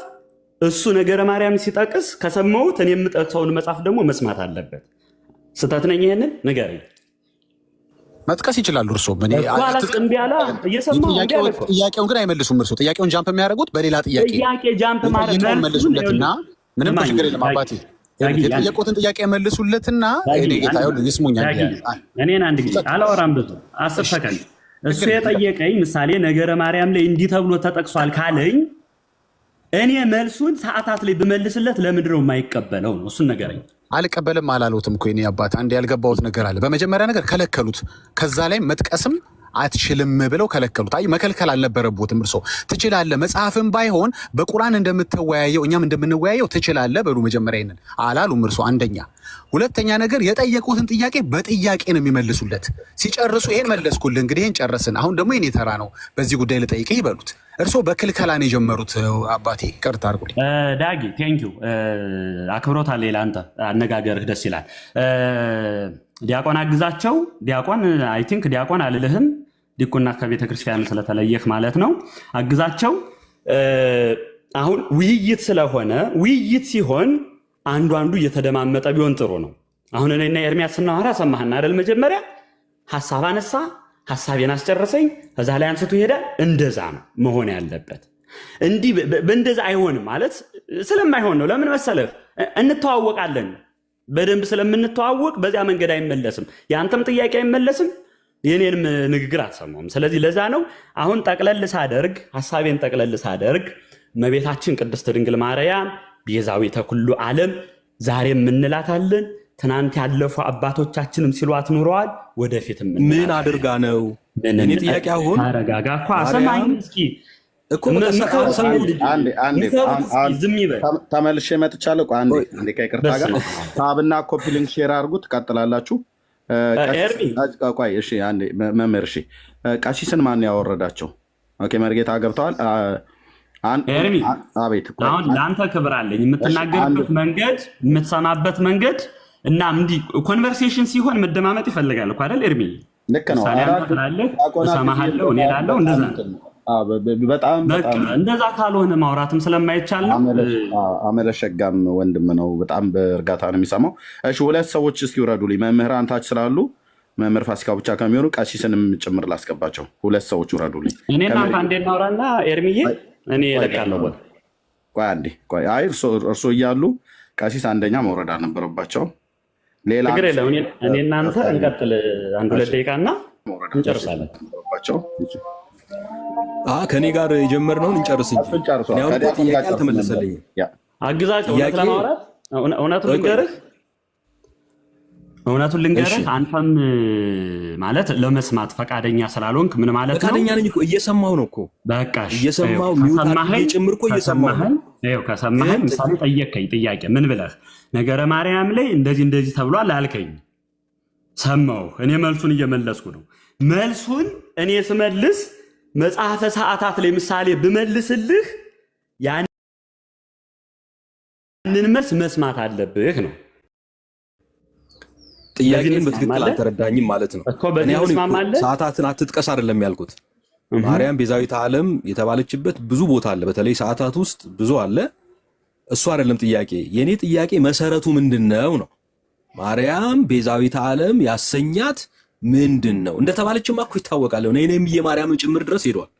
እሱ ነገረ ማርያም ሲጠቅስ ከሰማሁት እኔ የምጠቅሰውን መጽሐፍ ደግሞ መስማት አለበት። ስህተት ነኝ? ይሄንን ንገረኝ። መጥቀስ ይችላሉ። እርሶ ጥያቄውን ግን አይመልሱም። እርሶ ጥያቄውን ጃምፕ የሚያደርጉት በሌላ ጥያቄ መልሱለትና ምንም ችግር የለም። አባቴ የጠየቁትን ጥያቄ መልሱለትና ጌታ ይስሙኛል። እኔን አንድ ጊዜ አላወራም ብዙ 10 ሰከንድ እሱ የጠየቀኝ ምሳሌ ነገረ ማርያም ላይ እንዲህ ተብሎ ተጠቅሷል ካለኝ እኔ መልሱን ሰዓታት ላይ ብመልስለት ለምንድን ነው የማይቀበለው ነው? እሱን ነገረኝ። አልቀበልም አላሉትም እኮ የኔ አባት። አንድ ያልገባሁት ነገር አለ። በመጀመሪያ ነገር ከለከሉት። ከዛ ላይ መጥቀስም አትችልም ብለው ከለከሉት። አይ መከልከል አልነበረቦትም። እርሶ ትችላለህ፣ መጽሐፍም ባይሆን በቁርአን እንደምትወያየው እኛም እንደምንወያየው ትችላለህ በሉ። መጀመሪያ ይሄንን አላሉም እርሶ። አንደኛ። ሁለተኛ ነገር የጠየቁትን ጥያቄ በጥያቄ ነው የሚመልሱለት። ሲጨርሱ ይሄን መለስኩልህ፣ እንግዲህ ይሄን ጨረስን፣ አሁን ደግሞ የኔ ተራ ነው በዚህ ጉዳይ ልጠይቅህ ይበሉት። እርሶ በክልከላ ነው የጀመሩት። አባቴ ቅርታ አድርጉልኝ። ዳጊ ቴንኪው፣ አክብሮት አለ ለአንተ፣ አነጋገርህ ደስ ይላል። ዲያቆን አግዛቸው፣ ዲያቆን አይ ቲንክ ዲያቆን አልልህም፣ ዲቁና ከቤተ ክርስቲያን ስለተለየህ ማለት ነው። አግዛቸው። አሁን ውይይት ስለሆነ ውይይት ሲሆን አንዱ እየተደማመጠ ቢሆን ጥሩ ነው። አሁን እኔና ኤርሚያስ ስናወራ ሰማህና አይደል? መጀመሪያ ሐሳብ አነሳ፣ ሐሳቤን አስጨረሰኝ፣ ከዛ ላይ አንስቶ ሄደ። እንደዛ ነው መሆን ያለበት። እንዲህ በእንደዛ አይሆንም ማለት ስለማይሆን ነው። ለምን መሰለህ? እንተዋወቃለን። በደንብ ስለምንተዋወቅ በዚያ መንገድ አይመለስም። የአንተም ጥያቄ አይመለስም፣ የኔንም ንግግር አትሰማም። ስለዚህ ለዛ ነው አሁን ጠቅለል ሳደርግ ሐሳቤን ጠቅለል ሳደርግ እመቤታችን ቅድስት ድንግል ማርያም ቤዛዊተ ኩሉ ዓለም ዛሬም እንላታለን። ትናንት ያለፉ አባቶቻችንም ሲሏት ኑረዋል። ወደፊትም ምን አድርጋ ነው? እኔ ጥያቄ አሁን ተረጋጋ እኮ ሰማኝ እስኪ እኮ ተመልሼ መጥቻለሁ። አንዴ ከይቅርታ ጋር ታብና ኮፒ ሊንክ ሼር አድርጉት፣ ትቀጥላላችሁ። እሺ አንዴ መምህር፣ እሺ ቀሲስን ማን ያወረዳቸው? ኦኬ መርጌታ ገብተዋል። ኤርሚ አቤት። አሁን ለአንተ ክብር አለኝ። የምትናገርበት መንገድ፣ የምትሰማበት መንገድ እና እንዲህ ኮንቨርሴሽን ሲሆን መደማመጥ ይፈልጋል እኮ አይደል ኤርሚ? ልክ ነው። እሰማሃለሁ፣ እኔ እላለሁ። እንደዛ በጣም እንደዛ ካልሆነ ማውራትም ስለማይቻል ነው። አመለሸጋም ወንድም ነው፣ በጣም በእርጋታ ነው የሚሰማው። እሺ ሁለት ሰዎች እስኪ ውረዱልኝ። መምህራን ታች ስላሉ መምህር ፋሲካው ብቻ ከሚሆኑ ቀሲስንም ጭምር ላስገባቸው። ሁለት ሰዎች ውረዱልኝ። እኔና አንዴ እናውራና ኤርሚዬ እኔ እለቃለሁ ቦታ። ቆይ አንዴ ቆይ። አይ እርሶ እያሉ ቀሲስ አንደኛ መውረድ አልነበረባቸው። ሌላ ችግር የለም። እኔ እናንተ እንቀጥል አንድ ሁለት ደቂቃና እንጨርሳለን። ከኔ ጋር የጀመርነውን እንጨርስ እንጂ ጥያቄ አልተመለሰልኝም። አግዛቸው ለማውራት እውነቱን ልንገርህ አንተም ማለት ለመስማት ፈቃደኛ ስላልሆንክ ምን ማለት ነው? ፈቃደኛ ነኝ እኮ እየሰማሁ ነው እኮ። በቃ እየሰማሁ ጭምር እኮ እየሰማሁ ነው። ከሰማኸኝ ምሳሌ ጠየቅከኝ ጥያቄ ምን ብለህ ነገረ ማርያም ላይ እንደዚህ ተብሏል አልከኝ። ሰማሁ። እኔ መልሱን እየመለስኩ ነው። መልሱን እኔ ስመልስ መጽሐፈ ሰዓታት ላይ ምሳሌ ብመልስልህ ያንን መልስ መስማት አለብህ ነው። ጥያቄን በትክክል አልተረዳኝም ማለት ነው። እኔ አሁን ሰዓታትን አትጥቀስ አይደለም ያልኩት። ማርያም ቤዛዊተ ዓለም የተባለችበት ብዙ ቦታ አለ፣ በተለይ ሰዓታት ውስጥ ብዙ አለ። እሱ አይደለም ጥያቄ። የኔ ጥያቄ መሰረቱ ምንድነው ነው። ማርያም ቤዛዊተ ዓለም ያሰኛት ምንድነው? እንደተባለችማ እኮ ይታወቃል። እኔም የማርያምን ጭምር ድረስ ሄዷል።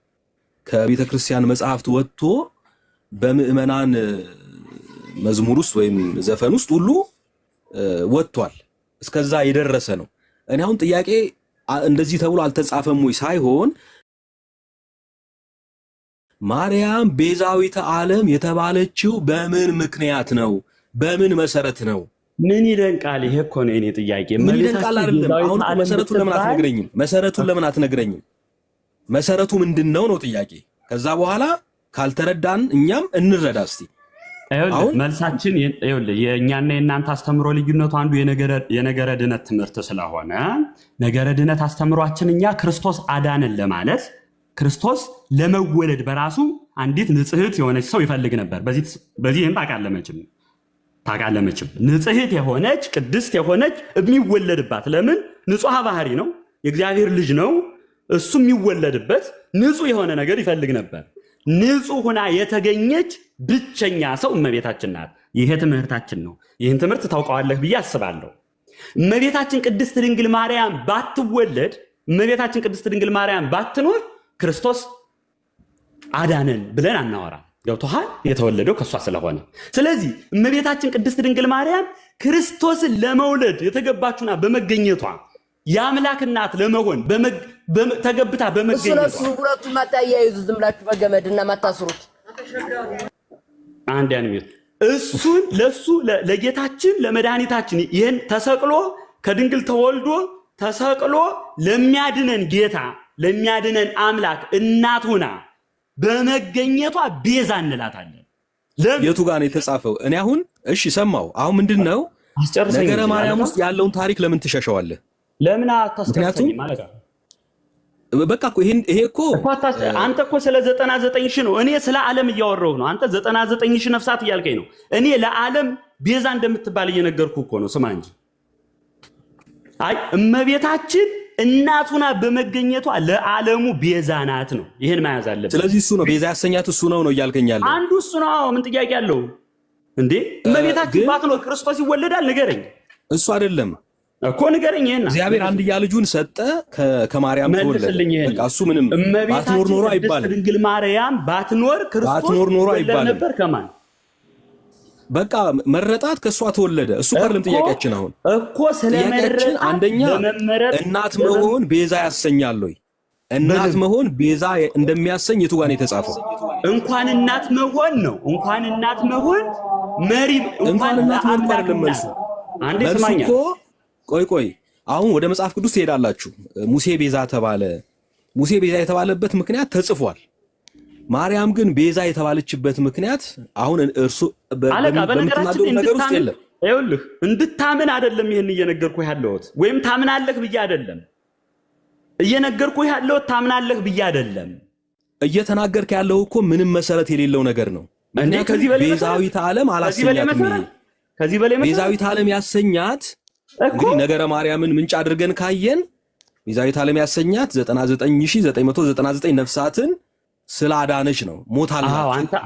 ከቤተ ክርስቲያን መጽሐፍት ወጥቶ በምዕመናን መዝሙር ውስጥ ወይም ዘፈን ውስጥ ሁሉ ወጥቷል። እስከዛ የደረሰ ነው። እኔ አሁን ጥያቄ እንደዚህ ተብሎ አልተጻፈም ወይ ሳይሆን ማርያም ቤዛዊተ ዓለም የተባለችው በምን ምክንያት ነው? በምን መሰረት ነው? ምን ይደንቃል? ይሄ እኮ ነው የኔ ጥያቄ። ምን ይደንቃል አይደለም። አሁን መሰረቱን ለምን አትነግረኝም? መሰረቱ ምንድነው ነው ጥያቄ። ከዛ በኋላ ካልተረዳን እኛም እንረዳ እስቲ። መልሳችን የእኛና የእናንተ አስተምሮ ልዩነቱ አንዱ የነገረ ድነት ትምህርት ስለሆነ ነገረ ድነት አስተምሯችን እኛ ክርስቶስ አዳንን ለማለት ክርስቶስ ለመወለድ በራሱ አንዲት ንጽሕት የሆነች ሰው ይፈልግ ነበር። በዚህም ታውቃለህ መቼም ንጽሕት የሆነች ቅድስት የሆነች የሚወለድባት። ለምን? ንጹሐ ባህሪ ነው፣ የእግዚአብሔር ልጅ ነው። እሱ የሚወለድበት ንጹሕ የሆነ ነገር ይፈልግ ነበር። ንጹሕ ሆና የተገኘች ብቸኛ ሰው እመቤታችን ናት። ይሄ ትምህርታችን ነው። ይህን ትምህርት ታውቀዋለህ ብዬ አስባለሁ። እመቤታችን ቅድስት ድንግል ማርያም ባትወለድ፣ እመቤታችን ቅድስት ድንግል ማርያም ባትኖር ክርስቶስ አዳነን ብለን አናወራ። ገብቶሃል? የተወለደው ከሷ ስለሆነ። ስለዚህ እመቤታችን ቅድስት ድንግል ማርያም ክርስቶስን ለመውለድ የተገባችና በመገኘቷ የአምላክ እናት ለመሆን ተገብታ በመገኘቷ ሁለቱም ማታያይዙ ዝም ብላችሁ በገመድና ማታስሩት አንድ ያን ሚል እሱን ለሱ ለጌታችን ለመድኃኒታችን ይህን ተሰቅሎ ከድንግል ተወልዶ ተሰቅሎ ለሚያድነን ጌታ ለሚያድነን አምላክ እናት ሆና በመገኘቷ ቤዛ እንላታለን። የቱ ጋር ነው የተጻፈው? እኔ አሁን እሺ ሰማው። አሁን ምንድነው ነገረ ማርያም ውስጥ ያለውን ታሪክ ለምን ትሸሸዋለህ? ለምን አታስቀምጠኝ ማለት ነው? በቃ እኮ ይሄ እኮ አንተ እኮ ስለ 99 ሺህ ነው፣ እኔ ስለ ዓለም እያወራሁ ነው። አንተ 99 ሺህ ነፍሳት እያልከኝ ነው። እኔ ለዓለም ቤዛ እንደምትባል እየነገርኩ እኮ ነው። ስማ እንጂ አይ እመቤታችን እናቱና በመገኘቷ ለዓለሙ ቤዛ ናት ነው። ይሄን መያዝ አለብን። ስለዚህ እሱ ነው ቤዛ ያሰኛት፣ እሱ ነው እያልከኝ ያለው። አንዱ እሱ ነው። ምን ጥያቄ አለው እንዴ? እመቤታችን ባትኖር ክርስቶስ ይወለዳል? ንገረኝ። እሱ አይደለም እኮ ንገረኝ። ይሄን እግዚአብሔር አንድያ ልጁን ሰጠ ከማርያም ተወለደ። በቃ እሱ ምንም ባትኖር ኖሮ አይባልም። ድንግል ማርያም ባትኖር ክርስቶስ ኖሮ አይባልም ነበር። ከማን በቃ መረጣት፣ ከሷ ተወለደ። እሱ አይደለም ጥያቄያችን። አሁን እኮ ስለመረጣት አንደኛ እናት መሆን ቤዛ ያሰኛል ወይ? እናት መሆን ቤዛ እንደሚያሰኝ የቱ ጋር ነው የተጻፈው? እንኳን እናት መሆን ነው። እንኳን እናት መሆን መሪ እንኳን እናት መሆን አይደለም መልሱ። አንዴ ስማኛ። ቆይ አሁን ወደ መጽሐፍ ቅዱስ ትሄዳላችሁ። ሙሴ ቤዛ ተባለ። ሙሴ ቤዛ የተባለበት ምክንያት ተጽፏል። ማርያም ግን ቤዛ የተባለችበት ምክንያት አሁን እርሱ በምትናገሩ ነገር ውስጥ የለም። ይኸውልህ እንድታምን አይደለም ይሄን እየነገርኩህ ያለሁት፣ ወይም ታምናለህ ብዬ አይደለም እየነገርኩህ ያለሁት። ታምናለህ ብዬ አይደለም እየተናገርክ ያለው እኮ ምንም መሰረት የሌለው ነገር ነው። ምክንያቱም ቤዛዊት ዓለም አላሰኛትም። ቤዛዊት ዓለም ያሰኛት እንግዲህ ነገረ ማርያምን ምንጭ አድርገን ካየን ቤዛዊት ዓለም ያሰኛት 99999 ነፍሳትን ስላዳነች ነው። ሞታለች፣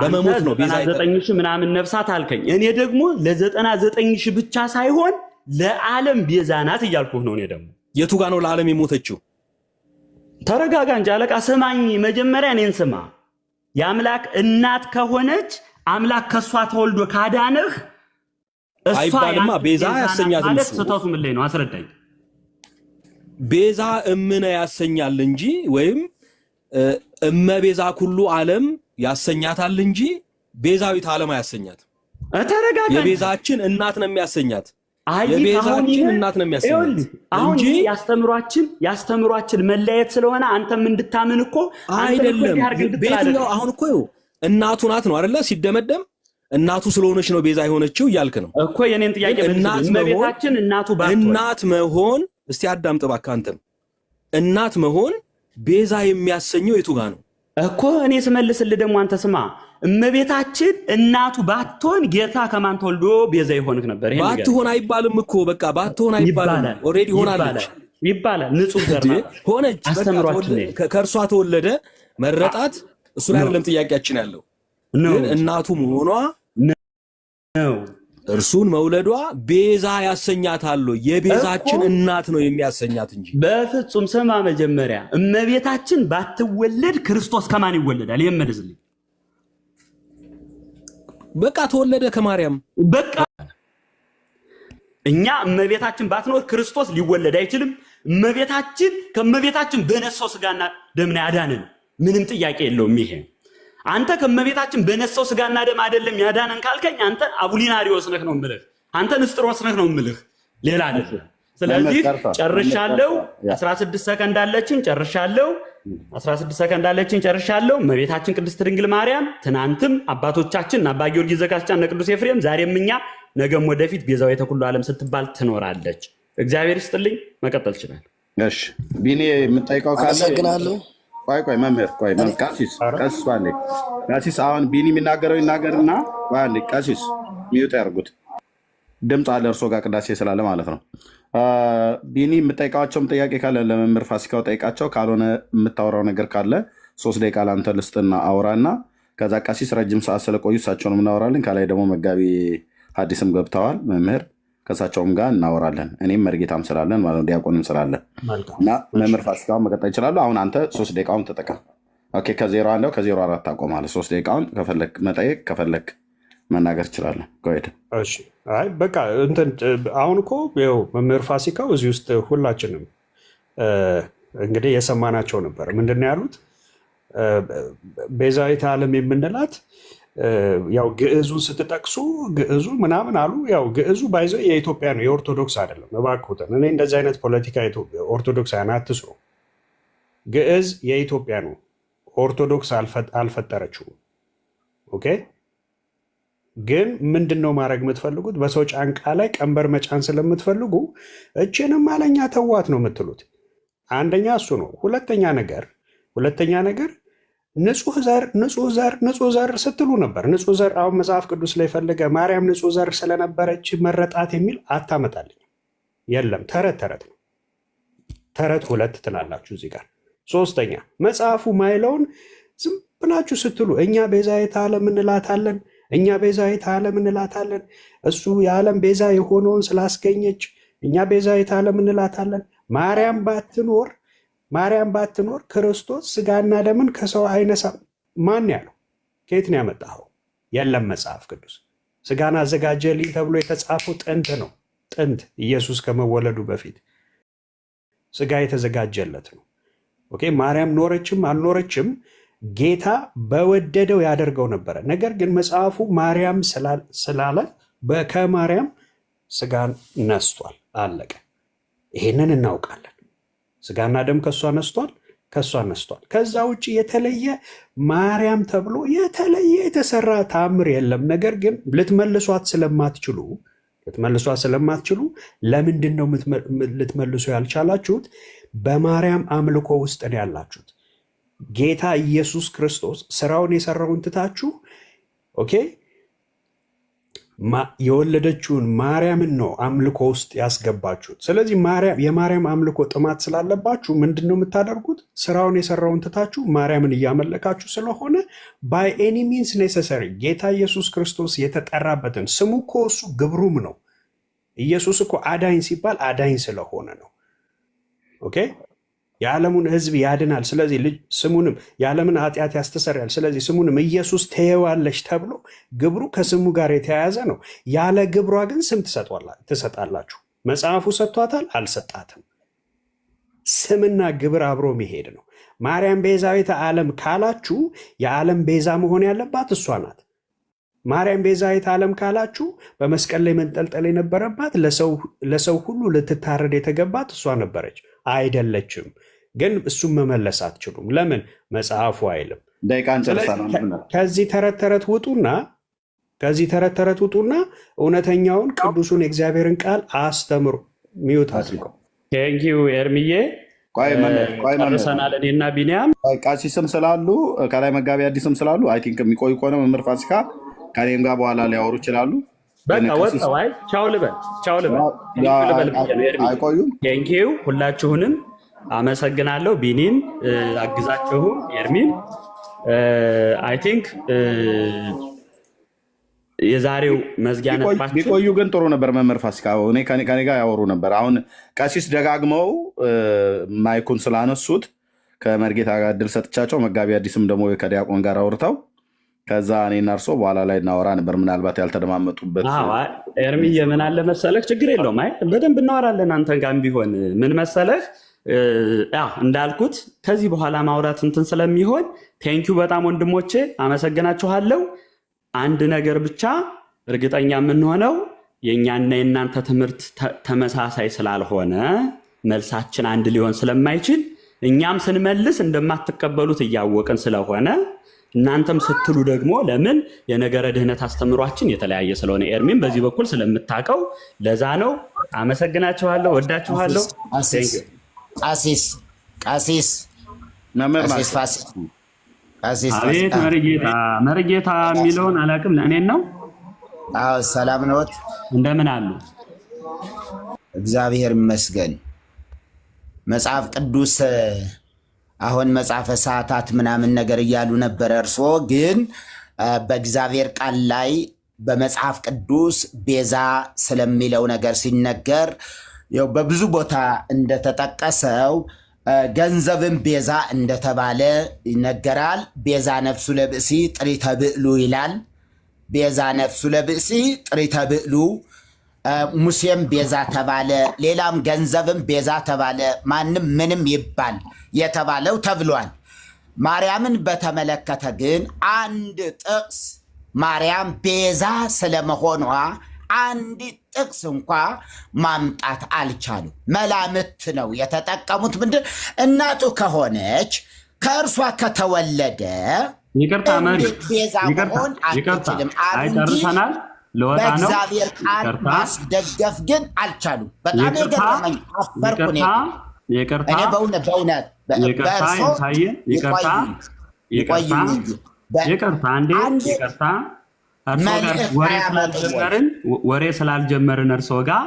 በመሞት ነው ቤዛ 99000 ምናምን ነፍሳት አልከኝ። እኔ ደግሞ ለ99000 ብቻ ሳይሆን ለዓለም ቤዛ ናት እያልኩህ ነው። እኔ ደግሞ የቱ ጋር ነው ለዓለም የሞተችው? ተረጋጋ እንጂ አለቃ፣ ስማኝ መጀመሪያ እኔን ስማ። የአምላክ እናት ከሆነች አምላክ ከሷ ተወልዶ ካዳነህ አይባልማ። ቤዛ ያሰኛት ማለት ስህተቱ ምን ላይ ነው? አስረዳኝ። ቤዛ እምነ ያሰኛል እንጂ ወይም እመቤዛ ኩሉ ዓለም ያሰኛታል እንጂ ቤዛዊት ዓለም አያሰኛት። ተረጋጋ። የቤዛችን እናት ነው የሚያሰኛት። የቤዛችን እናት ነው የሚያሰኛት እንጂ ያስተምሯችን መለየት ስለሆነ አንተም እንድታምን እኮ አይደለም። ቤትኛው አሁን እኮ እናቱ ናት ነው አይደለ? ሲደመደም እናቱ ስለሆነች ነው ቤዛ የሆነችው እያልክ ነው እኮ። የኔን ጥያቄ እመቤታችን እናት መሆን እስቲ አዳምጥ እባክህ። አንተም እናት መሆን ቤዛ የሚያሰኘው የቱ ጋር ነው እኮ? እኔ ስመልስልህ ደግሞ አንተ ስማ። እመቤታችን እናቱ ባትሆን ጌታ ከማን ተወልዶ ቤዛ ይሆንክ ነበር? ይሄን ባትሆን አይባልም እኮ። በቃ ባትሆን አይባልም። ኦሬዲ ሆናለች ይባላል። ንጹህ ዘር ሆነች። ከእርሷ ተወለደ፣ መረጣት። እሱ ላይ አይደለም ጥያቄያችን ያለው። ግን እናቱ መሆኗ ነው እርሱን መውለዷ ቤዛ ያሰኛታል። የቤዛችን እናት ነው የሚያሰኛት እንጂ በፍጹም። ስማ መጀመሪያ እመቤታችን ባትወለድ ክርስቶስ ከማን ይወለዳል? ይመልስልኝ። በቃ ተወለደ ከማርያም። በቃ እኛ እመቤታችን ባትኖር ክርስቶስ ሊወለድ አይችልም። ከእመቤታችን በነሳው ስጋና ደም ነው ያዳነን። ምንም ጥያቄ የለውም ይሄ። አንተ ከእመቤታችን በነሳው ስጋና ደም አይደለም ያዳነን ካልከኝ አንተ አቡሊናሪዎስ ነህ ነው የምልህ። አንተ ንስጥሮስ ነህ ነው የምልህ፣ ሌላ አይደለም። ስለዚህ ጨርሻለሁ። 16 ሰከንድ አለችን። ጨርሻለሁ። 16 ሰከንድ አለችን። ጨርሻለሁ። እመቤታችን ቅድስት ድንግል ማርያም ትናንትም አባቶቻችን አባ ጊዮርጊስ ዘጋስጫና ቅዱስ ኤፍሬም ዛሬም እኛ ነገም ወደፊት ቤዛዊተ ኩሉ ዓለም ስትባል ትኖራለች። እግዚአብሔር ይስጥልኝ። መቀጠል ይችላል። እሺ ቢኒ የምጠይቀው ካለ አመሰግናለሁ። ቆይ መምህር ቀሲስ አሁን ቢኒ የሚናገረው ይናገርና ቀሲስ ሚዩት ያርጉት። ድምፅ አለ እርሶ ጋር ቅዳሴ ስላለ ማለት ነው። ቢኒ የምጠይቃቸውም ጥያቄ ካለ ለመምህር ፋሲካው ጠይቃቸው፣ ካልሆነ የምታወራው ነገር ካለ 3 ደቂቃ ለአንተ ልስጥና አውራና ከዛ ቀሲስ ረጅም ሰዓት ስለቆዩ እሳቸውን እናወራለን። ከላይ ደግሞ መጋቢ ሐዲስም ገብተዋል መምህር፣ ከእሳቸውም ጋር እናወራለን። እኔም መርጌታም ስላለን ማለት ነው፣ ዲያቆንም ስላለን እና መምህር ፋሲካውን መቀጠል ይችላሉ። አሁን አንተ 3 ደቂቃውን ተጠቀም። ከ01 ከ04 ታቆማለህ። 3 ደቂቃውን ከፈለክ መጠየቅ ከፈለክ መናገር ትችላለህ። በቃ አሁን እኮ ይኸው መምህር ፋሲካው እዚህ ውስጥ ሁላችንም እንግዲህ የሰማናቸው ነበር። ምንድን ነው ያሉት? ቤዛዊተ ዓለም የምንላት ያው ግዕዙን ስትጠቅሱ ግዕዙ ምናምን አሉ። ያው ግዕዙ ባይዘው የኢትዮጵያ ነው፣ የኦርቶዶክስ አይደለም። እባክዎትን እኔ እንደዚህ አይነት ፖለቲካ ኦርቶዶክሳውያን አትስሩ። ግዕዝ የኢትዮጵያ ነው። ኦርቶዶክስ አልፈጠረችውም። ኦኬ። ግን ምንድን ነው ማድረግ የምትፈልጉት? በሰው ጫንቃ ላይ ቀንበር መጫን ስለምትፈልጉ እችንም አለኛ ተዋት ነው የምትሉት። አንደኛ እሱ ነው። ሁለተኛ ነገር ንጹህ ዘር ስትሉ ነበር። ንጹህ ዘር አሁን መጽሐፍ ቅዱስ ላይ ፈልገ ማርያም ንጹህ ዘር ስለነበረች መረጣት የሚል አታመጣልኝ። የለም፣ ተረት ነው። ተረት ሁለት ትላላችሁ እዚህ ጋር። ሶስተኛ መጽሐፉ ማይለውን ዝም ብላችሁ ስትሉ እኛ ቤዛዊተ ዓለም እንላታለን፣ እሱ የዓለም ቤዛ የሆነውን ስላስገኘች እኛ ቤዛዊተ ዓለም እንላታለን። ማርያም ባትኖር ክርስቶስ ስጋና ደምን ከሰው አይነሳም። ማን ያለው? ከየት ነው ያመጣኸው? የለም መጽሐፍ ቅዱስ። ስጋን አዘጋጀልኝ ተብሎ የተጻፈው ጥንት ነው። ጥንት ኢየሱስ ከመወለዱ በፊት ስጋ የተዘጋጀለት ነው። ኦኬ። ማርያም ኖረችም አልኖረችም ጌታ በወደደው ያደርገው ነበረ። ነገር ግን መጽሐፉ ማርያም ስላለ ከማርያም ስጋን ነስቷል። አለቀ። ይሄንን እናውቃለን። ስጋና ደም ከእሷ ነስቷል። ከዛ ውጭ የተለየ ማርያም ተብሎ የተለየ የተሰራ ታምር የለም። ነገር ግን ልትመልሷት ስለማትችሉ ለምንድን ነው ልትመልሱ ያልቻላችሁት? በማርያም አምልኮ ውስጥ ነው ያላችሁት። ጌታ ኢየሱስ ክርስቶስ ስራውን የሰራውን ትታችሁ ኦኬ የወለደችውን ማርያምን ነው አምልኮ ውስጥ ያስገባችሁት። ስለዚህ የማርያም አምልኮ ጥማት ስላለባችሁ ምንድን ነው የምታደርጉት? ስራውን የሰራውን ትታችሁ ማርያምን እያመለካችሁ ስለሆነ ባይ ኤኒ ሚንስ ኔሰሰሪ ጌታ ኢየሱስ ክርስቶስ የተጠራበትን ስሙ እኮ እሱ ግብሩም ነው። ኢየሱስ እኮ አዳኝ ሲባል አዳኝ ስለሆነ ነው። ኦኬ የዓለሙን ሕዝብ ያድናል። ስለዚህ ስሙንም የዓለምን ኃጢአት ያስተሰርያል። ስለዚህ ስሙንም ኢየሱስ ትየዋለች ተብሎ ግብሩ ከስሙ ጋር የተያያዘ ነው። ያለ ግብሯ ግን ስም ትሰጣላችሁ። መጽሐፉ ሰጥቷታል? አልሰጣትም። ስምና ግብር አብሮ መሄድ ነው። ማርያም ቤዛዊተ ዓለም ካላችሁ የዓለም ቤዛ መሆን ያለባት እሷ ናት። ማርያም ቤዛዊተ ዓለም ካላችሁ በመስቀል ላይ መንጠልጠል የነበረባት ለሰው ሁሉ ልትታረድ የተገባት እሷ ነበረች። አይደለችም። ግን እሱም መመለስ አትችሉም። ለምን? መጽሐፉ አይልም። ከዚህ ተረት ውጡና እውነተኛውን ቅዱሱን የእግዚአብሔርን ቃል አስተምሩ። ሚዩት አድርገው። ቴንኪዩ ኤርሚዬ። ጨርሰናል። እኔና ቢኒያም ቃሲስም ስላሉ ከላይ መጋቢ አዲስም ስላሉ አይ ቲንክ የሚቆዩ ከሆነ መምህር ፋሲካ ከኔም ጋር በኋላ ሊያወሩ ይችላሉ። በቃ ወጣው። አይ ቻው ልበል። አይቆዩም። ቴንኪዩ ሁላችሁንም አመሰግናለሁ። ቢኒን አግዛችሁ ኤርሚን አይ ቲንክ የዛሬው መዝጊያ ነጥባችን ቢቆዩ ግን ጥሩ ነበር። መምህር ፋሲካ ከኔ ጋር ያወሩ ነበር። አሁን ቀሲስ ደጋግመው ማይኩን ስላነሱት ከመርጌታ ጋር እድል ሰጥቻቸው መጋቢ አዲስም ደግሞ ከዲያቆን ጋር አውርተው ከዛ እኔና እርሶ በኋላ ላይ እናወራ ነበር። ምናልባት ያልተደማመጡበት ኤርሚዬ ምን አለ መሰለህ፣ ችግር የለውም። አይ በደንብ እናወራለን። አንተን ጋርም ቢሆን ምን መሰለህ እንዳልኩት ከዚህ በኋላ ማውራት እንትን ስለሚሆን ቴንኪው በጣም ወንድሞቼ አመሰግናችኋለሁ። አንድ ነገር ብቻ እርግጠኛ የምንሆነው የእኛና የእናንተ ትምህርት ተመሳሳይ ስላልሆነ መልሳችን አንድ ሊሆን ስለማይችል እኛም ስንመልስ እንደማትቀበሉት እያወቅን ስለሆነ እናንተም ስትሉ ደግሞ ለምን የነገረ ድህነት አስተምሯችን የተለያየ ስለሆነ ኤርሚን በዚህ በኩል ስለምታውቀው ለዛ ነው። አመሰግናችኋለሁ፣ ወዳችኋለሁ። ቃሲስ አቤት መርጌታ የሚለውን አላውቅም። ለእኔን ነው። ሰላም ነዎት? እንደምን አሉ? እግዚአብሔር ይመስገን። መጽሐፍ ቅዱስ አሁን መጽሐፈ ሰዓታት ምናምን ነገር እያሉ ነበረ። እርስዎ ግን በእግዚአብሔር ቃል ላይ በመጽሐፍ ቅዱስ ቤዛ ስለሚለው ነገር ሲነገር ያው በብዙ ቦታ እንደተጠቀሰው ገንዘብን ቤዛ እንደተባለ ይነገራል። ቤዛ ነፍሱ ለብእሲ ጥሪተ ብዕሉ ይላል። ቤዛ ነፍሱ ለብእሲ ጥሪተ ብዕሉ። ሙሴም ቤዛ ተባለ፣ ሌላም ገንዘብም ቤዛ ተባለ። ማንም ምንም ይባል የተባለው ተብሏል። ማርያምን በተመለከተ ግን አንድ ጥቅስ ማርያም ቤዛ ስለመሆኗ አንዲት ጥቅስ እንኳ ማምጣት አልቻሉም። መላምት ነው የተጠቀሙት። ምንድን እናቱ ከሆነች ከእርሷ ከተወለደ ቤዛ መሆን አትችልም አሉ እንጂ በእግዚአብሔር ቃል ማስደገፍ ግን አልቻሉም። በጣም የገረመኝ አፈርኩ። እኔ በእውነት በእርሶ ይቆዩኝ እንጂ ወሬ ስላልጀመርን እርሶ ጋር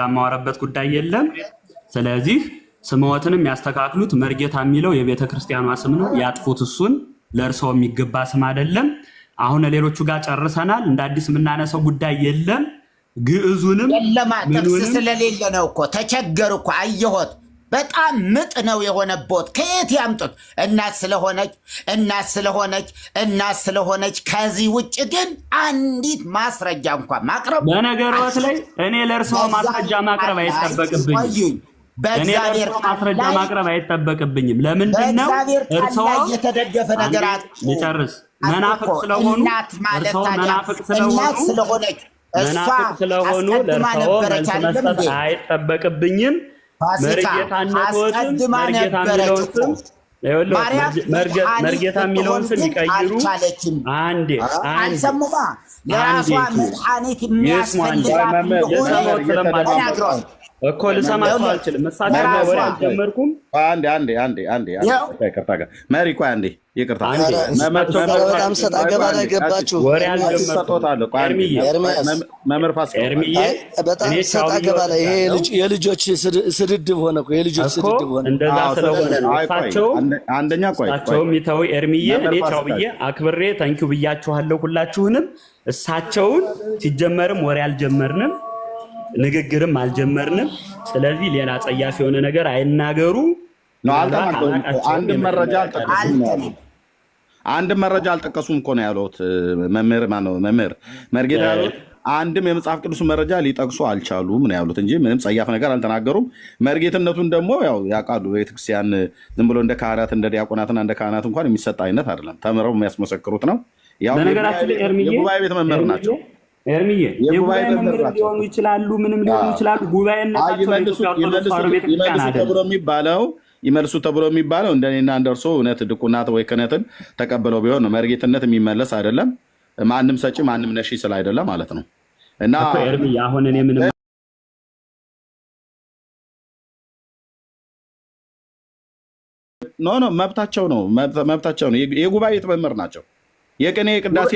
የማወራበት ጉዳይ የለም። ስለዚህ ስምዎትንም ያስተካክሉት። መርጌታ የሚለው የቤተ ክርስቲያኗ ስም ነው፣ ያጥፉት። እሱን ለእርሶ የሚገባ ስም አይደለም። አሁን ሌሎቹ ጋር ጨርሰናል። እንደ አዲስ የምናነሳው ጉዳይ የለም። ግዕዙንም የለማ ጥቅስ ስለሌለ ነው እኮ ተቸገሩ እኮ አየሆት። በጣም ምጥ ነው የሆነቦት። ከየት ያምጡት? እናት ስለሆነች። ከዚህ ውጭ ግን አንዲት ማስረጃ እንኳን ማቅረብ በነገሮት ላይ እኔ ለእርስዎ ማስረጃ ማቅረብ አይጠበቅብኝም። በእግዚአብሔር ማስረጃ ማቅረብ አይጠበቅብኝም። ለምንድን ነው እርስዎ የተደገፈ ነገር ልጨርስ? መናፍቅ ስለሆኑ እርስዎ መናፍቅ ስለሆነች ስለሆኑ ለእርስዎ መልስ መስጠት አይጠበቅብኝም። መርጌታ የሚለውን ስም ይቀይሩ። አንዴ ለራሷ መድኃኒት የሚያስፈልጋት እንደሆነ እኮ ልሰማችሁ አልችልም። መሳተፍ ወሬ አልጀመርኩም። መሪ ቆይ አንዴ ይቅርታ። በጣም ሰጣ ገባ ላይ ገባችሁ። ወሬ አልጀመርኩም። በጣም ሰጣ ገባ ላይ ይሄ የልጆች ስድድብ ሆነ እኮ የልጆች ስድድብ ሆነ። እንደዛ ስለሆነ ነው። እሳቸውም ይተው ኤርሚዬ፣ እኔ ቻው ብዬ አክብሬ ታንኪው ብያችኋለሁ ሁላችሁንም። እሳቸውን ሲጀመርም ወሬ አልጀመርንም፣ ንግግርም አልጀመርንም። ስለዚህ ሌላ ጸያፍ የሆነ ነገር አይናገሩ። አንድ መረጃ አልጠቀሱም እኮ ነው ያሉት መምህር መርጌታ ያሉት። አንድም የመጽሐፍ ቅዱስ መረጃ ሊጠቅሱ አልቻሉም ነው ያሉት እንጂ ምንም ጸያፍ ነገር አልተናገሩም። መርጌትነቱን ደግሞ ያው ያውቃሉ። ቤተክርስቲያን ዝም ብሎ እንደ ካህናት እንደ ዲያቆናትና እንደ ካህናት እንኳን የሚሰጥ አይነት አይደለም። ተምረው የሚያስመሰክሩት ነው። ያው የጉባኤ ቤት መምህር ናቸው። ኤርሚዬ የጉባኤ መምህር ሊሆኑ ይችላሉ፣ ምንም ሊሆኑ ይችላሉ። ጉባኤነታቸው ይመልሱ ተብሎ የሚባለው እንደኔና እንደርሶ እውነት ድቁናት ወይ ክህነትን ተቀብለው ቢሆን ነው። መርጌትነት የሚመለስ አይደለም። ማንም ሰጪ ማንም ነሺ ስለ አይደለም ማለት ነው። እና ኤርሚዬ አሁን እኔ ምንም ኖ መብታቸው ነው። የጉባኤ ቤት መምህር ናቸው። የቅኔ ቅዳሴ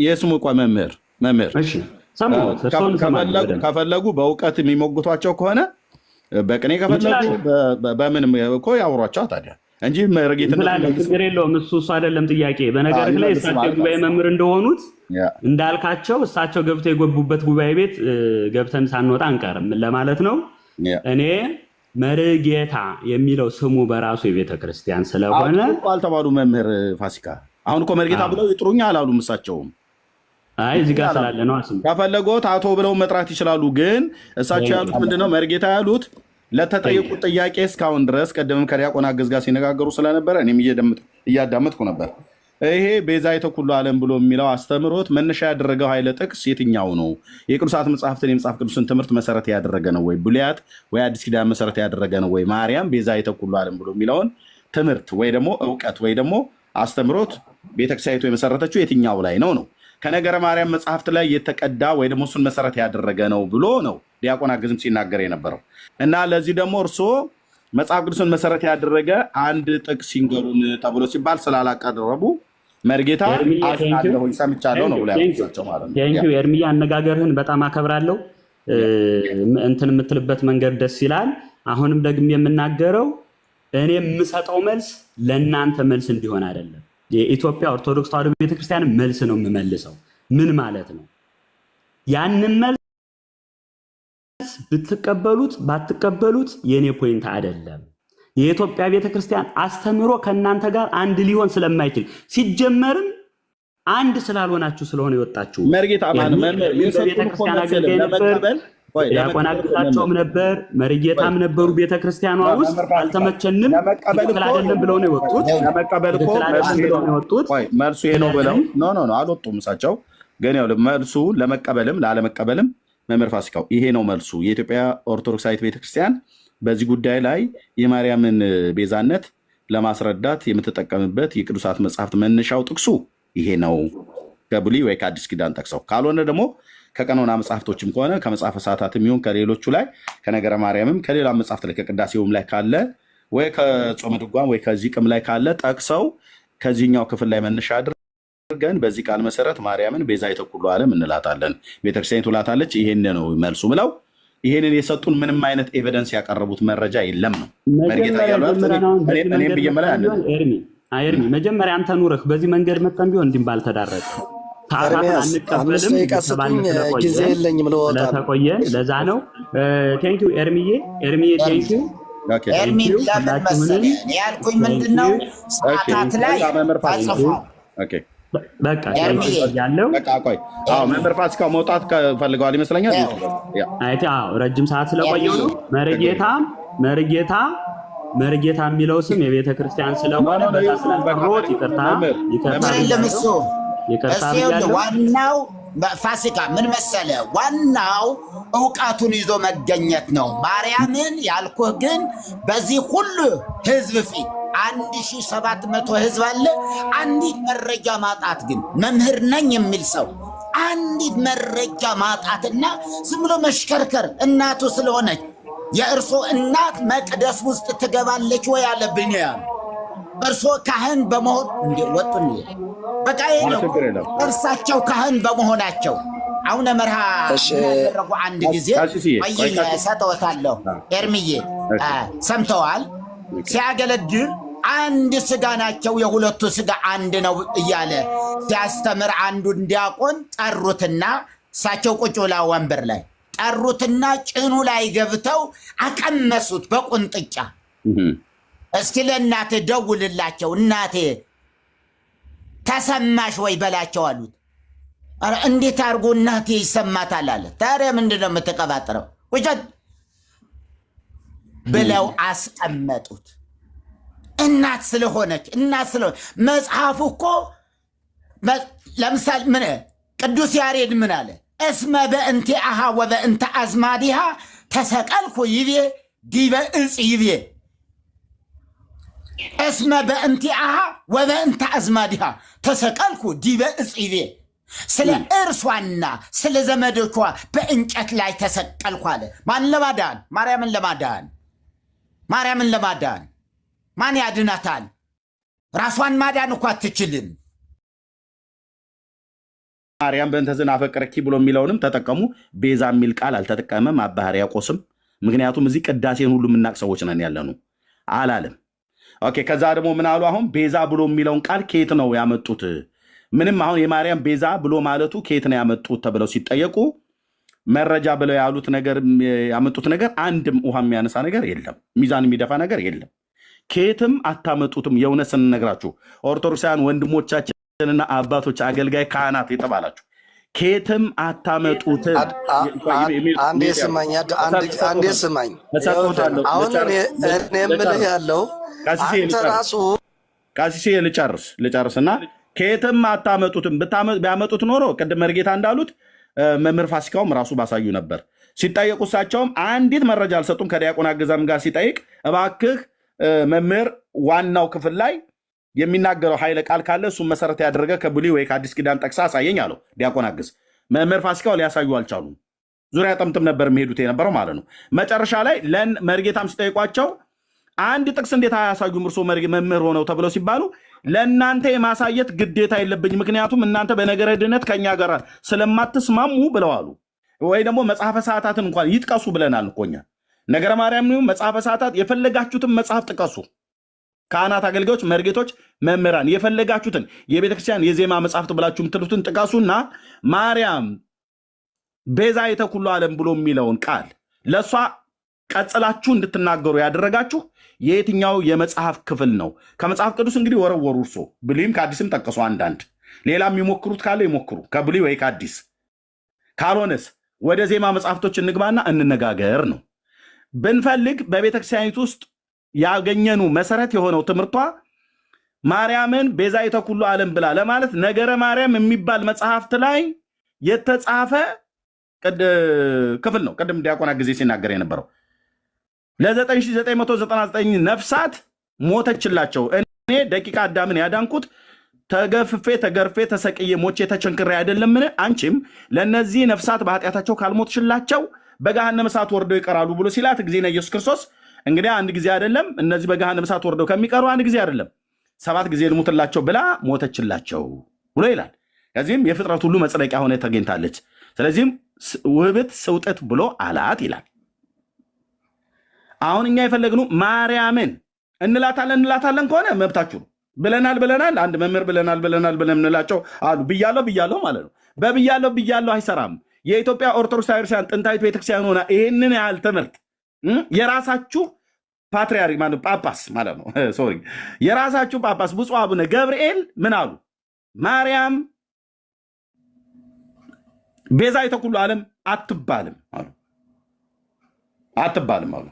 የስሙ መምህር ከፈለጉ በእውቀት የሚሞግቷቸው ከሆነ በቅኔ ከፈለጉ በምንም እኮ ያውሯቸው ታዲያ እንጂ ችግር የለውም። እሱ አይደለም ጥያቄ። በነገር ላይ እሳቸው ጉባኤ መምህር እንደሆኑት እንዳልካቸው እሳቸው ገብተው የገቡበት ጉባኤ ቤት ገብተን ሳንወጣ አንቀርም ለማለት ነው። እኔ መርጌታ የሚለው ስሙ በራሱ የቤተ ክርስቲያን ስለሆነ አልተባሉ። መምህር ፋሲካ አሁን እኮ መርጌታ ብለው ይጥሩኛ አላሉም እሳቸውም። አይ እዚህ ጋር ስላለ ነው። ከፈለጎት አቶ ብለው መጥራት ይችላሉ። ግን እሳቸው ያሉት ምንድነው? መርጌታ ያሉት ለተጠየቁት ጥያቄ እስካሁን ድረስ ቀደምም ከዲያቆን አገዝ ጋር ሲነጋገሩ ስለነበረ እኔም እያዳመጥኩ ነበር። ይሄ ቤዛይተ ኩሉ ዓለም ብሎ የሚለው አስተምሮት መነሻ ያደረገው ኃይለ ጥቅስ የትኛው ነው? የቅዱሳት መጽሐፍትን የመጽሐፍ ቅዱስን ትምህርት መሰረት ያደረገ ነው ወይ? ብሉያት ወይ አዲስ ኪዳን መሰረት ያደረገ ነው ወይ? ማርያም ቤዛይተ ኩሉ ዓለም ብሎ የሚለውን ትምህርት ወይ ደግሞ እውቀት ወይ ደግሞ አስተምሮት ቤተክርስቲያኒቱ የመሰረተችው የትኛው ላይ ነው? ከነገረ ማርያም መጽሐፍት ላይ የተቀዳ ወይ ደግሞ እሱን መሰረት ያደረገ ነው ብሎ ነው ዲያቆን አገዝም ሲናገር የነበረው። እና ለዚህ ደግሞ እርስዎ መጽሐፍ ቅዱስን መሰረት ያደረገ አንድ ጥቅስ ሲንገሩን ተብሎ ሲባል ስላላቀረቡ መርጌታ አለሁኝ ሰምቻለሁ ነው ብሎ ያቸው ማለት ነው። ኤርሚያ አነጋገርህን በጣም አከብራለሁ። እንትን የምትልበት መንገድ ደስ ይላል። አሁንም ደግሞ የምናገረው እኔ የምሰጠው መልስ ለእናንተ መልስ እንዲሆን አይደለም። የኢትዮጵያ ኦርቶዶክስ ተዋሕዶ ቤተክርስቲያን መልስ ነው የምመልሰው። ምን ማለት ነው? ያንን መልስ ብትቀበሉት ባትቀበሉት የኔ ፖይንት አይደለም። የኢትዮጵያ ቤተክርስቲያን አስተምሮ ከእናንተ ጋር አንድ ሊሆን ስለማይችል ሲጀመርም አንድ ስላልሆናችሁ ስለሆነ የወጣችሁ መርጌታ ቤተክርስቲያን አገልጋይ ነበር፣ ዲያቆን አግዛቸውም ነበር፣ መርጌታም ነበሩ። ቤተክርስቲያኗ ውስጥ አልተመቸንም ትክክል አይደለም ብለው ነው የወጡት። መልሱ ይሄ ነው ብለው ኖ አልወጡም። እሳቸው ግን ያው መልሱ ለመቀበልም ላለመቀበልም መምህር ፋሲካው ይሄ ነው መልሱ። የኢትዮጵያ ኦርቶዶክሳዊት ቤተክርስቲያን በዚህ ጉዳይ ላይ የማርያምን ቤዛነት ለማስረዳት የምትጠቀምበት የቅዱሳት መጽሐፍት መነሻው ጥቅሱ ይሄ ነው፣ ከብሉይ ወይ ከአዲስ ኪዳን ጠቅሰው፣ ካልሆነ ደግሞ ከቀኖና መጽሐፍቶችም ከሆነ ከመጽሐፈ ሰዓታትም ይሁን ከሌሎቹ ላይ ከነገረ ማርያምም ከሌላ መጽሐፍት ላይ ከቅዳሴውም ላይ ካለ ወይ ከጾመ ድጓም ወይ ከዚቅም ላይ ካለ ጠቅሰው ከዚህኛው ክፍል ላይ መነሻ አድርገን በዚህ ቃል መሰረት ማርያምን ቤዛዊተ ኩሉ ዓለም እንላታለን፣ ቤተክርስቲያን ትላታለች። ይሄን ነው መልሱ ብለው ይሄንን የሰጡን ምንም አይነት ኤቪደንስ ያቀረቡት መረጃ የለም ነው። ኤርሚ መጀመሪያ አንተ ኑረህ በዚህ መንገድ መጠን ቢሆን እንዲህ ባልተዳረገ አንቀበልም ጊዜ የለኝም ለተቆየን ለዛ ነው። ቴንኪው ኤርሚዬ ቴንኪው። ኤርሚ ለምን መሰለህ ያልኩኝ ምንድነው ሰዓታት ላይ ተጽፏል። በቃ ያለው ቆይ መምህር ፋሲካው መውጣት ፈልገዋል ይመስለኛል። ረጅም ሰዓት ስለቆየው ነው። መርጌታ የሚለው ስም የቤተ ክርስቲያን ስለሆነ በዛ ስለነበሩት ይቅርታ ዋናው ፋሲካ ምን መሰለ፣ ዋናው እውቀቱን ይዞ መገኘት ነው። ማርያምን ያልኩህ ግን በዚህ ሁሉ ህዝብ ፊት 1700 ህዝብ አለ። አንዲት መረጃ ማጣት ግን መምህር ነኝ የሚል ሰው አንዲት መረጃ ማጣትና ዝም ብሎ መሽከርከር እናቱ ስለሆነች የእርሶ እናት መቅደስ ውስጥ ትገባለች ወይ አለ ብንያም። እርሶ ካህን በመሆን እንዲወጡ በቃ ይሄ ነው እርሳቸው ካህን በመሆናቸው አሁን መርሃ ያደረጉ አንድ ጊዜ አይየ ሰጠውታለሁ። ኤርሚዬ ሰምተዋል። ሲያገለግል አንድ ስጋ ናቸው የሁለቱ ስጋ አንድ ነው እያለ ሲያስተምር አንዱን ዲያቆን ጠሩትና እሳቸው ቁጭ ብላ ወንበር ላይ ጠሩትና ጭኑ ላይ ገብተው አቀመሱት በቁንጥጫ። እስኪ ለእናቴ ደውልላቸው እናቴ ተሰማሽ ወይ በላቸው አሉት። ኧረ እንዴት አድርጎ እናቴ ይሰማታል አለ። ታዲያ ምንድን ነው የምትቀባጥረው? ውጨት ብለው አስቀመጡት። እናት ስለሆነች መጽሐፉ እኮ ለምሳሌ ምን ቅዱስ ያሬድ ምን አለ? እስመ በእንቲ አሃ ወበእንተ አዝማዲሃ ተሰቀልኩ ይቤ ዲበ እጽ ይቤ። እስመ በእንቲ አሃ ወበእንተ አዝማዲሃ ተሰቀልኩ ዲበ እጽ ይቤ። ስለ እርሷና ስለ ዘመዶቿ በእንጨት ላይ ተሰቀልኩ አለ። ማን ለማዳን? ማርያምን ለማዳን። ማን ያድናታል? ራሷን ማዳን እኮ አትችልም። ማርያም በእንተ ዝናፈቅረኪ ብሎ የሚለውንም ተጠቀሙ። ቤዛ የሚል ቃል አልተጠቀመም አባ ሕርያቆስም። ምክንያቱም እዚህ ቅዳሴን ሁሉ የምናቅ ሰዎች ነን ያለኑ አላለም። ኦኬ። ከዛ ደግሞ ምን አሉ? አሁን ቤዛ ብሎ የሚለውን ቃል ከየት ነው ያመጡት? ምንም አሁን የማርያም ቤዛ ብሎ ማለቱ ከየት ነው ያመጡት ተብለው ሲጠየቁ መረጃ ብለው ያመጡት ነገር አንድም ውሃ የሚያነሳ ነገር የለም፣ ሚዛን የሚደፋ ነገር የለም። ከየትም አታመጡትም። የእውነት ስንነግራችሁ ኦርቶዶክሳውያን ወንድሞቻችንና አባቶች፣ አገልጋይ ካህናት የተባላችሁ ከየትም አታመጡትም። አንዴ ስማኝ። አሁን እኔ የምልህ ያለው አንተ ራሱ ቃሲሴ ልጨርስና ከየትም አታመጡትም። ቢያመጡት ኖሮ ቅድም መርጌታ እንዳሉት መምህር ፋሲካውም ራሱ ባሳዩ ነበር። ሲጠየቁ እሳቸውም አንዲት መረጃ አልሰጡም። ከዲያቆን አገዛም ጋር ሲጠይቅ እባክህ መምህር ዋናው ክፍል ላይ የሚናገረው ኃይለ ቃል ካለ እሱም መሰረት ያደረገ ከብሉይ ወይ ከአዲስ ኪዳን ጠቅሳ አሳየኝ አለው ዲያቆን አገዝ። መምህር ፋሲካው ሊያሳዩ አልቻሉም። ዙሪያ ጠምጥም ነበር የሚሄዱት የነበረው ማለት ነው። መጨረሻ ላይ መርጌታም ሲጠይቋቸው አንድ ጥቅስ እንዴት አያሳዩም እርሶ መምህር ሆነው ተብለው ሲባሉ ለእናንተ የማሳየት ግዴታ የለብኝ፣ ምክንያቱም እናንተ በነገረ ድነት ከኛ ጋር ስለማትስማሙ ብለዋሉ። ወይ ደግሞ መጽሐፈ ሰዓታትን እንኳን ይጥቀሱ ብለናል እኮ እኛ። ነገረ ማርያም ነው መጽሐፈ ሰዓታት የፈለጋችሁትን መጽሐፍ ጥቀሱ። ካህናት፣ አገልጋዮች፣ መርጌቶች፣ መምህራን የፈለጋችሁትን የቤተክርስቲያን የዜማ መጽሐፍት ብላችሁ የምትሉትን ጥቀሱና ማርያም ቤዛዊተ ኩሉ ዓለም ብሎ የሚለውን ቃል ለእሷ ቀጽላችሁ እንድትናገሩ ያደረጋችሁ የየትኛው የመጽሐፍ ክፍል ነው? ከመጽሐፍ ቅዱስ እንግዲህ ወረወሩ እርሶ ብሉይም ከአዲስም ጠቀሱ። አንዳንድ ሌላ የሚሞክሩት ካለ ይሞክሩ ከብሉይ ወይ ከአዲስ። ካልሆነስ ወደ ዜማ መጽሐፍቶች እንግባና እንነጋገር ነው። ብንፈልግ በቤተክርስቲያኒት ውስጥ ያገኘኑ መሰረት የሆነው ትምህርቷ ማርያምን ቤዛዊተ ኩሉ ዓለም ብላ ለማለት ነገረ ማርያም የሚባል መጽሐፍት ላይ የተጻፈ ክፍል ነው። ቅድም ዲያቆና ጊዜ ሲናገር የነበረው ለ9999 ነፍሳት ሞተችላቸው። እኔ ደቂቀ አዳምን ያዳንኩት ተገፍፌ ተገርፌ ተሰቅዬ ሞቼ ተቸንክሬ አይደለምን? አንቺም ለእነዚህ ነፍሳት በኃጢአታቸው ካልሞትሽላቸው በገሃነመ እሳት ወርደው ይቀራሉ ብሎ ሲላት ጊዜነ ኢየሱስ ክርስቶስ እንግዲህ አንድ ጊዜ አይደለም፣ እነዚህ በገሃነመ እሳት ወርደው ከሚቀሩ አንድ ጊዜ አይደለም 7 ጊዜ ልሙትላቸው ብላ ሞተችላቸው ብሎ ይላል። ከዚህም የፍጥረት ሁሉ መጽደቂያ ሆነ ተገኝታለች። ስለዚህም ውህብት ስውጥት ብሎ አላት ይላል። አሁን እኛ የፈለግነው ማርያምን እንላታለን ከሆነ መብታችሁ ነው። ብለናል አንድ መምህር ብለን የምንላቸው አሉ። ብያለሁ ማለት ነው። በብያለሁ አይሰራም። የኢትዮጵያ ኦርቶዶክስ ቤተክርስቲያን ጥንታዊት ቤተክርስቲያን ሆና ይህንን ያህል ትምህርት የራሳችሁ ፓትርያርክ ማለት ጳጳስ ማለት ነው። ሶሪ የራሳችሁ ጳጳስ ብፁዕ አቡነ ገብርኤል ምን አሉ? ማርያም ቤዛዊተ ኩሉ ዓለም አትባልም አሉ።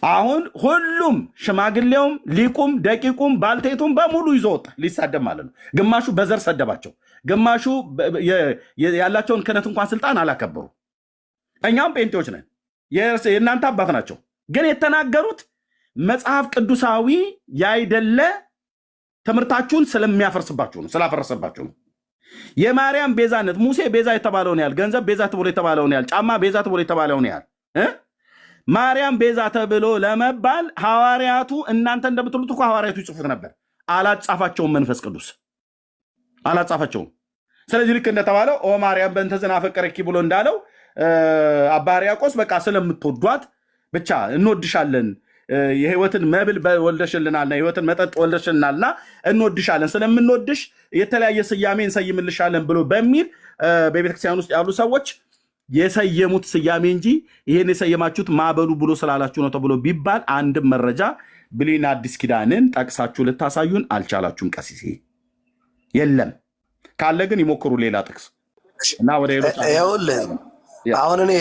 አሁን ሁሉም ሽማግሌውም ሊቁም ደቂቁም ባልቴቱም በሙሉ ይዞ ወጣ ሊሳደብ ማለት ነው። ግማሹ በዘር ሰደባቸው፣ ግማሹ ያላቸውን ክህነት እንኳን ስልጣን አላከበሩ። እኛም ጴንጤዎች ነን፣ የእናንተ አባት ናቸው። ግን የተናገሩት መጽሐፍ ቅዱሳዊ ያይደለ ትምህርታችሁን ስለሚያፈርስባችሁ ነው፣ ስላፈረሰባችሁ ነው። የማርያም ቤዛነት ሙሴ ቤዛ የተባለውን ያህል፣ ገንዘብ ቤዛ ተብሎ የተባለውን ያህል፣ ጫማ ቤዛ ተብሎ የተባለውን ያህል ማርያም ቤዛ ተብሎ ለመባል ሐዋርያቱ እናንተ እንደምትሉት እኮ ሐዋርያቱ ይጽፉት ነበር። አላጻፋቸውም፣ መንፈስ ቅዱስ አላጻፋቸውም። ስለዚህ ልክ እንደተባለው ኦ ማርያም በእንተ ዝናፈቀረኪ ብሎ እንዳለው አባ ሕርያቆስ በቃ ስለምትወዷት ብቻ እንወድሻለን፣ የህይወትን መብል ወልደሽልናልና የህይወትን መጠጥ ወልደሽልናልና እንወድሻለን፣ ስለምንወድሽ የተለያየ ስያሜ እንሰይምልሻለን ብሎ በሚል በቤተክርስቲያን ውስጥ ያሉ ሰዎች የሰየሙት ስያሜ እንጂ ይሄን የሰየማችሁት ማበሉ ብሎ ስላላችሁ ነው ተብሎ ቢባል አንድም መረጃ ብሉይና አዲስ ኪዳንን ጠቅሳችሁ ልታሳዩን አልቻላችሁም። ቀሲስ የለም ካለ ግን ይሞክሩ ሌላ ጥቅስ እና ወደ ሌሎች አሁን እኔ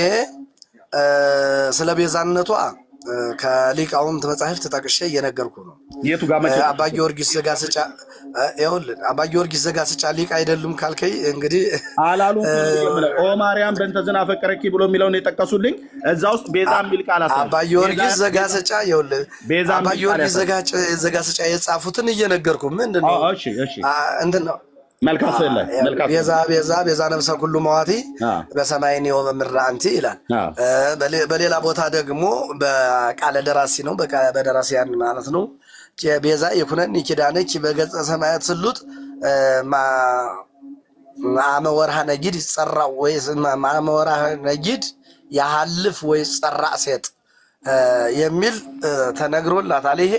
ስለ ቤዛነቷ ከሊቃውንት መጻሕፍት ተጠቅሼ እየነገርኩ ነው። የቱ ጋር መቼ አባ ጊዮርጊስ ዘጋስጫ ይኸውልህ፣ አባ ጊዮርጊስ ዘጋስጫ ሊቅ አይደሉም ካልከኝ እንግዲህ አላሉ። ኦ ማርያም በእንተ ዝናፈቀረኪ ብሎ የሚለውን የጠቀሱልኝ እዛ ውስጥ ቤዛ የሚል ቃል አለ። አባ ጊዮርጊስ ዘጋስጫ ይኸውልህ፣ አባ ጊዮርጊስ ዘጋስጫ የጻፉትን እየነገርኩ ምንድን ነው? እሺ እንትን ነው ቤዛ ነፍሰ ኩሉ መዋቲ በሰማይን ወመምራ አንቲ ይላል። በሌላ ቦታ ደግሞ በቃለ ደራሲ ነው፣ በደራሲያን ማለት ነው። ቤዛ ይኩነኒ ኪዳነኪ በገጸ ሰማያት ስሉጥ ማመ ወርሃ ነጊድ ይጸራው ወይ ማመ ወርሃ ነጊድ ያሐልፍ ወይ ጸራ ሴት የሚል ተነግሮላታል። ይሄ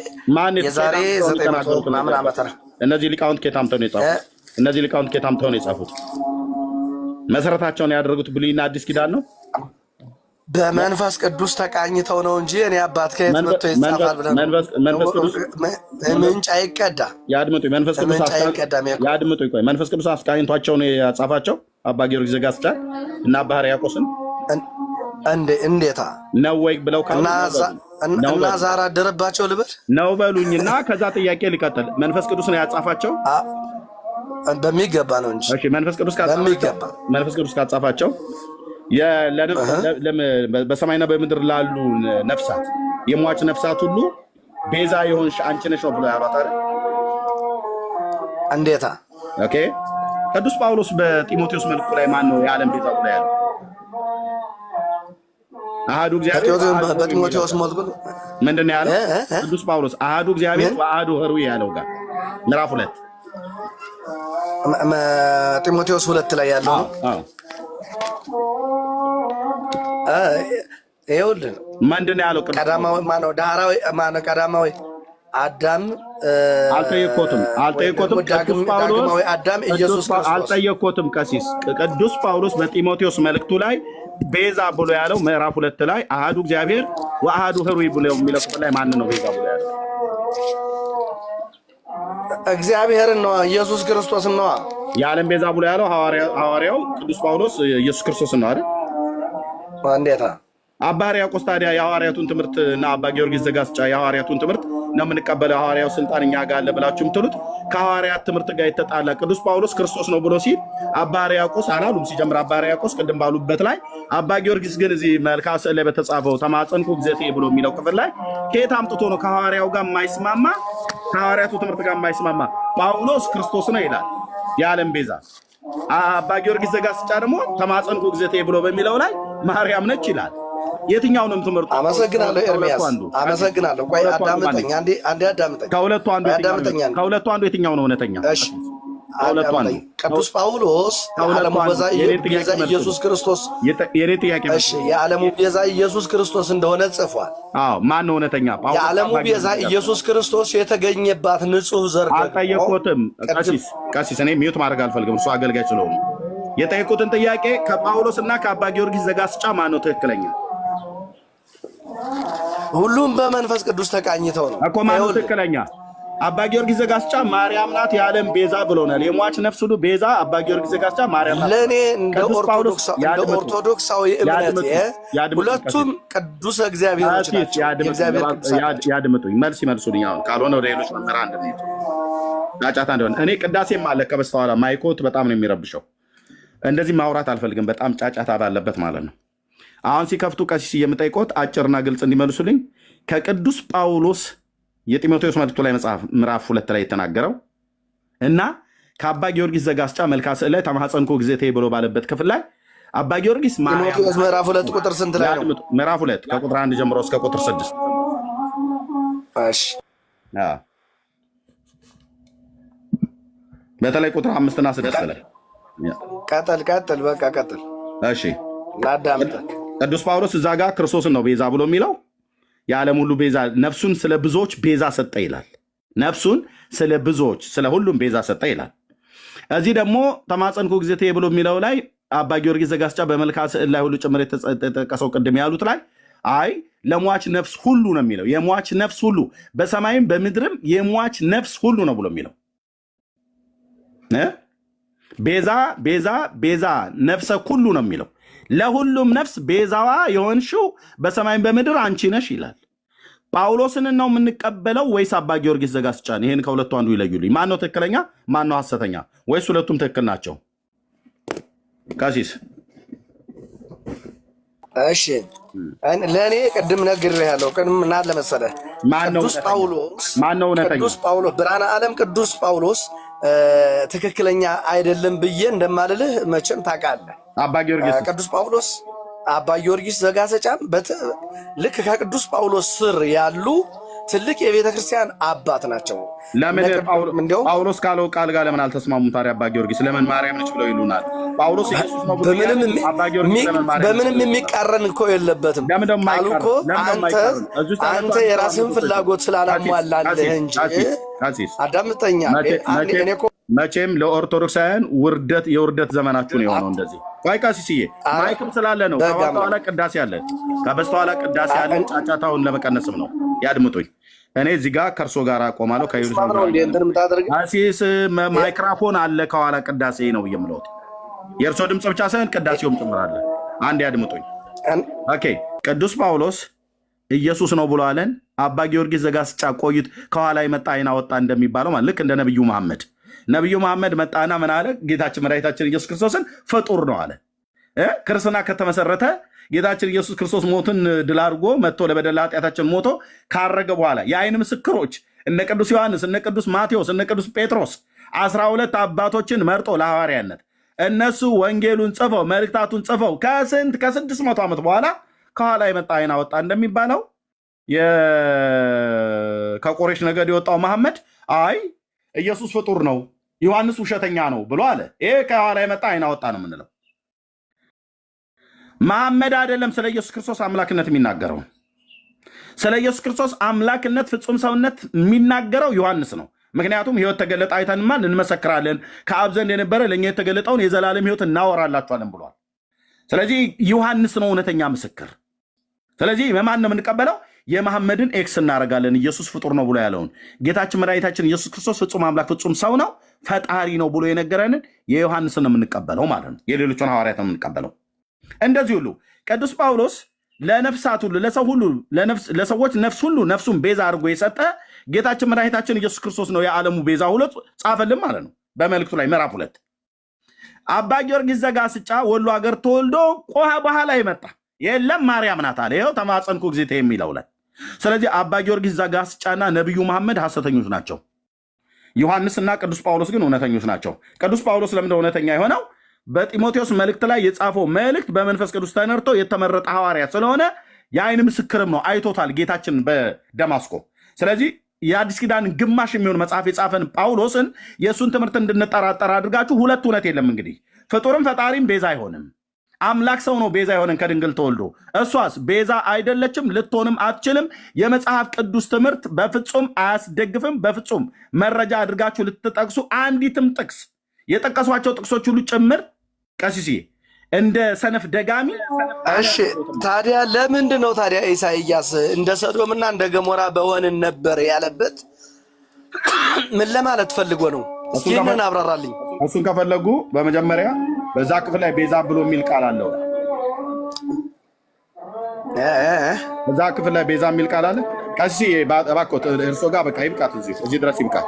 የዛሬ 900 ምናምን ዓመት ነው። እነዚህ ሊቃውንት ከታምተው ነው የጻፉት። እነዚህ ሊቃውንት ከታምተው ነው የጻፉት። መሰረታቸውን ያደረጉት ብሉይና አዲስ ኪዳን ነው። በመንፈስ ቅዱስ ተቃኝተው ነው እንጂ እኔ አባት ከየት መጥቶ ይጻፋል ብለን መንፈስ ቅዱስ ምንጭ አይቀዳ ያድምጡ። መንፈስ ቅዱስ ያድምጡ። ቆይ መንፈስ ቅዱስ አስቃኝቷቸው ነው ያጻፋቸው አባ ጊዮርጊስ ዘጋስጫ እና አባ ሕርያቆስን እንዴታ ነው ወይ ብለው እና ዛራ አደረባቸው ልበል ነው በሉኝና ከዛ ጥያቄ ሊቀጥል መንፈስ ቅዱስ ነው ያጻፋቸው በሚገባ ነው እንጂ እሺ መንፈስ ቅዱስ ካጻፋቸው በሰማይና በምድር ላሉ ነፍሳት የሟች ነፍሳት ሁሉ ቤዛ የሆንሽ አንቺ ነሽ ነው ብሎ ያሏት አይደል? እንዴታ ኦኬ። ቅዱስ ጳውሎስ በጢሞቴዎስ መልእክቱ ላይ ማን ነው የዓለም ቤዛ ብሎ ያለው? አሃዱ እግዚአብሔር በጢሞቴዎስ መልእክቱ ምንድን ነው ያለው? ቅዱስ ጳውሎስ አሃዱ እግዚአብሔር ወአሃዱ ኅሩይ ያለው ጋር ምዕራፍ 2 ጢሞቴዎስ 2 ላይ ያለው ነው። ይኸውልህ ምንድን ነው ያለው? ቀዳማዊ ማነው? ዳህራዊ ማነው? ቀዳማዊ አዳም አልጠየቆትም። ቅዱስ ጳውሎስ አዳም ኢየሱስ ክርስቶስ አልጠየቆትም። ቀሲስ ቅዱስ ጳውሎስ በጢሞቴዎስ መልእክቱ ላይ ቤዛ ብሎ ያለው ምዕራፍ 2 ላይ አሃዱ እግዚአብሔር ወአሃዱ ኅሩይ ብሎ የሚለው ክፍል ላይ ማን ነው ቤዛ ብሎ ያለው? እግዚአብሔርን ነው፣ ኢየሱስ ክርስቶስን ነው። የዓለም ቤዛ ብሎ ያለው ሐዋርያው ቅዱስ ጳውሎስ ኢየሱስ ክርስቶስን ነው አይደል? እንዴታ አባ ሕርያቆስ ታዲያ የሐዋርያቱን ትምህርት እና አባ ጊዮርጊስ ዘጋስጫ የሐዋርያቱን ትምህርት ነው የምንቀበለው ሐዋርያው ስልጣን እኛ ጋር አለ ብላችሁ የምትሉት ከሐዋርያት ትምህርት ጋር የተጣላ ቅዱስ ጳውሎስ ክርስቶስ ነው ብሎ ሲል አባ ሕርያቆስ አላሉም። ሲጀምር አባ ሕርያቆስ ቅድም ባሉበት ላይ አባ ጊዮርጊስ ግን እዚህ መልክዓ ስዕል ላይ በተጻፈው ተማጸንኩ እግዚእቴ ብሎ የሚለው ክፍል ላይ ከየት አምጥቶ ነው ከሐዋርያው ጋር የማይስማማ ከሐዋርያቱ ትምህርት ጋር የማይስማማ ጳውሎስ ክርስቶስ ነው ይላል የዓለም ቤዛ። አባ ጊዮርጊስ ዘጋስጫ ደግሞ ተማጸንኩ እግዚእቴ ብሎ በሚለው ላይ ማርያም ነች ይላል። የትኛውንም ትምህርት አመሰግናለሁ ኤርሚያስ አመሰግናለሁ። ቆይ አዳምጠኝ አንዴ አዳምጠኝ። ከሁለቱ አንዱ የትኛው ነው እውነተኛ? እሺ አዳምጠኝ። ቅዱስ ጳውሎስ የዓለሙ ቤዛ ኢየሱስ ክርስቶስ የኔ ጥያቄ እሺ የዓለሙ ቤዛ ኢየሱስ ክርስቶስ እንደሆነ ጽፏል። አዎ ማን ነው እውነተኛ? የዓለሙ ቤዛ ኢየሱስ ክርስቶስ የተገኘባት ንጹህ ዘር አልጠየቅኩትም። ቀሲስ እኔ ሚዩት ማድረግ አልፈልግም፣ እሱ አገልጋይ ስለሆኑ የጠየቁትን ጥያቄ ከጳውሎስ እና ከአባ ጊዮርጊስ ዘጋስጫ ማን ነው ትክክለኛ? ሁሉም በመንፈስ ቅዱስ ተቃኝተው ነው እኮ ማን ነው ትክክለኛ? አባ ጊዮርጊስ ዘጋስጫ ማርያም ናት የዓለም ቤዛ ብሎናል። የሟች ነፍስ ሁሉ ቤዛ አባ ጊዮርጊስ ዘጋስጫ ማርያም ናት። ለእኔ እንደ ኦርቶዶክሳዊ እምነቴ ሁለቱም ቅዱስ እግዚአብሔሮች ናቸው። ያድምጡኝ፣ መልስ ይመልሱልኝ። አሁን ካልሆነ ወደ ሌሎች መምህራን እንደሚሄዱ ጫጫታ እንደሆነ እኔ ቅዳሴም አለ ከበስተኋላ ማይኮት በጣም ነው የሚረብሸው። እንደዚህ ማውራት አልፈልግም፣ በጣም ጫጫታ ባለበት ማለት ነው። አሁን ሲከፍቱ ቀሲስ የምጠይቆት አጭርና ግልጽ እንዲመልሱልኝ ከቅዱስ ጳውሎስ የጢሞቴዎስ መልእክቱ ላይ መጽሐፍ ምዕራፍ 2 ላይ የተናገረው እና ከአባ ጊዮርጊስ ዘጋስጫ መልክዓ ስዕል ላይ ተማጸንኩ እግዚእቴ ብሎ ባለበት ክፍል ላይ አባ ጊዮርጊስ ጢሞቴዎስ ምዕራፍ 2 ቁጥር ስንት ላይ ነው? ምዕራፍ 2 ከቁጥር 1 ጀምሮ እስከ ቁጥር 6። እሺ በተለይ ቁጥር 5 እና 6 ላይ ቀጥል በቃ ቀጥል። እሺ ላዳምጥ። ቅዱስ ጳውሎስ እዛ ጋር ክርስቶስን ነው ቤዛ ብሎ የሚለው የዓለም ሁሉ ቤዛ ነፍሱን ስለ ብዙዎች ቤዛ ሰጠ ይላል። ነፍሱን ስለ ብዙዎች ስለ ሁሉም ቤዛ ሰጠ ይላል። እዚህ ደግሞ ተማጸንኩ እግዚእቴ ብሎ የሚለው ላይ አባ ጊዮርጊስ ዘጋስጫ በመልክዓ ስዕል ላይ ሁሉ ጭምር የተጠቀሰው ቅድም ያሉት ላይ አይ ለሟች ነፍስ ሁሉ ነው የሚለው። የሟች ነፍስ ሁሉ በሰማይም በምድርም የሟች ነፍስ ሁሉ ነው ብሎ የሚለው ቤዛ ነፍሰ ሁሉ ነው የሚለው። ለሁሉም ነፍስ ቤዛዋ የሆንሽው በሰማይም በምድር አንቺ ነሽ ይላል። ጳውሎስን ነው የምንቀበለው ወይስ አባ ጊዮርጊስ ዘጋስጫን? ይሄን ከሁለቱ አንዱ ይለዩልኝ። ማን ነው ትክክለኛ፣ ማን ነው ሐሰተኛ? ወይስ ሁለቱም ትክክል ናቸው? ቀሲስ እሺ ለእኔ ቅድም ነግሬሃለሁ። ቅድም ምን አለ መሰለህ ቅዱስ ጳውሎስ ብርሃነ ዓለም ቅዱስ ጳውሎስ ትክክለኛ አይደለም ብዬ እንደማልልህ መቼም ታውቃለህ። ቅዱስ ጳውሎስ አባ ጊዮርጊስ ዘጋስጫም ልክ ከቅዱስ ጳውሎስ ስር ያሉ ትልቅ የቤተ ክርስቲያን አባት ናቸው። ለምን ጳውሎስ ካለው ቃል ጋር ለምን አልተስማሙም ታዲያ? አባ ጊዮርጊስ ለምን ማርያም ነች ብለው ይሉናል? ጳውሎስ ኢየሱስ ነው ብሎ በምንም የሚቃረን እኮ የለበትም። ቃሉ እኮ አንተ የራስህን ፍላጎት ስላላሟላለህ እንጂ አዳምጠኛ። መቼም ለኦርቶዶክሳውያን የውርደት ዘመናችሁ ነው የሆነው። እንደዚህ ቆይ ቀሲስዬ ማይክም ስላለ ነው። ከበስተኋላ ቅዳሴ አለ፣ ከበስተኋላ ቅዳሴ አለ። ጫጫታውን ለመቀነስም ነው። ያድምጡኝ። እኔ እዚህ ጋር ከእርሶ ጋር አቆማለሁ። ቀሲስ ማይክራፎን አለ ከኋላ ቅዳሴ ነው የምለውት። የእርሶ ድምፅ ብቻ ሳይሆን ቅዳሴውም ጭምር አለ። አንድ ያድምጡኝ። ኦኬ ቅዱስ ጳውሎስ ኢየሱስ ነው ብሎ አለን። አባ ጊዮርጊስ ዘጋስጫ ቆይት ከኋላ የመጣ አይን አወጣ እንደሚባለው ማለት ልክ እንደ ነቢዩ መሐመድ መጣና ምን አለ? ጌታችን መድኃኒታችን ኢየሱስ ክርስቶስን ፍጡር ነው አለ። ክርስትና ከተመሰረተ ጌታችን ኢየሱስ ክርስቶስ ሞትን ድል አድርጎ መጥቶ ለበደል ኃጢአታችን ሞቶ ካረገ በኋላ የአይን ምስክሮች እነ ቅዱስ ዮሐንስ፣ እነ ቅዱስ ማቴዎስ፣ እነ ቅዱስ ጴጥሮስ 12 አባቶችን መርጦ ለሐዋርያነት እነሱ ወንጌሉን ጽፈው መልእክታቱን ጽፈው ከ600 ዓመት በኋላ ከኋላ የመጣ አይን አወጣ እንደሚባለው ከቆሬሽ ነገድ የወጣው መሐመድ አይ ኢየሱስ ፍጡር ነው፣ ዮሐንስ ውሸተኛ ነው ብሎ አለ። ይሄ ከኋላ የመጣ አይን አወጣ ነው የምንለው። መሐመድ አይደለም ስለ ኢየሱስ ክርስቶስ አምላክነት የሚናገረው። ስለ ኢየሱስ ክርስቶስ አምላክነት ፍጹም ሰውነት የሚናገረው ዮሐንስ ነው። ምክንያቱም ሕይወት ተገለጠ አይተንማል እንመሰክራለን፣ ከአብ ዘንድ የነበረ ለእኛ የተገለጠውን የዘላለም ሕይወት እናወራላችኋለን ብሏል። ስለዚህ ዮሐንስ ነው እውነተኛ ምስክር። ስለዚህ በማን ነው የምንቀበለው? የመሐመድን ኤክስ እናደርጋለን። ኢየሱስ ፍጡር ነው ብሎ ያለውን ጌታችን መድኃኒታችን ኢየሱስ ክርስቶስ ፍጹም አምላክ ፍጹም ሰው ነው ፈጣሪ ነው ብሎ የነገረንን የዮሐንስን ነው የምንቀበለው ማለት ነው። የሌሎቹን ሐዋርያት ነው የምንቀበለው። እንደዚህ ሁሉ ቅዱስ ጳውሎስ ለነፍሳት ሁሉ ለሰው ሁሉ ለሰዎች ነፍስ ሁሉ ነፍሱን ቤዛ አድርጎ የሰጠ ጌታችን መድኃኒታችን ኢየሱስ ክርስቶስ ነው የዓለሙ ቤዛ ሁለት ጻፈልን ማለት ነው። በመልእክቱ ላይ ምዕራፍ 2 አባ ጊዮርጊስ ዘጋስጫ ወሎ ሀገር ተወልዶ ቆሃ በኋላ ይመጣ የለም ማርያም ናት አለ። ይኸው ተማጸንኩ ጊዜ የሚለው ላይ። ስለዚህ አባ ጊዮርጊስ ዘጋስጫና ነቢዩ መሐመድ ሐሰተኞች ናቸው። ዮሐንስና ቅዱስ ጳውሎስ ግን እውነተኞች ናቸው። ቅዱስ ጳውሎስ ለምንድነው እውነተኛ የሆነው? በጢሞቴዎስ መልእክት ላይ የጻፈው መልእክት በመንፈስ ቅዱስ ተነርቶ የተመረጠ ሐዋርያ ስለሆነ የአይን ምስክርም ነው። አይቶታል ጌታችን በደማስቆ። ስለዚህ የአዲስ ኪዳን ግማሽ የሚሆን መጽሐፍ የጻፈን ጳውሎስን የእሱን ትምህርት እንድንጠራጠር አድርጋችሁ ሁለት እውነት የለም። እንግዲህ ፍጡርም ፈጣሪም ቤዛ አይሆንም። አምላክ ሰው ነው ቤዛ የሆነን ከድንግል ተወልዶ። እሷስ ቤዛ አይደለችም፣ ልትሆንም አትችልም። የመጽሐፍ ቅዱስ ትምህርት በፍጹም አያስደግፍም። በፍጹም መረጃ አድርጋችሁ ልትጠቅሱ አንዲትም ጥቅስ የጠቀሷቸው ጥቅሶች ሁሉ ጭምር ቀሲስ እንደ ሰነፍ ደጋሚ። እሺ ታዲያ ለምንድን ነው ታዲያ ኢሳይያስ እንደ ሰዶምና እንደ ገሞራ በሆንን ነበር ያለበት? ምን ለማለት ፈልጎ ነው? እስኪ ይህንን አብራራልኝ። እሱን ከፈለጉ በመጀመሪያ በዛ ክፍል ላይ ቤዛ ብሎ የሚል ቃል አለው። በዛ ክፍል ላይ ቤዛ የሚል ቃል አለ። ቀሲስ እባክዎት እርሶ ጋር በቃ ይብቃት፣ እዚህ ድረስ ይብቃት።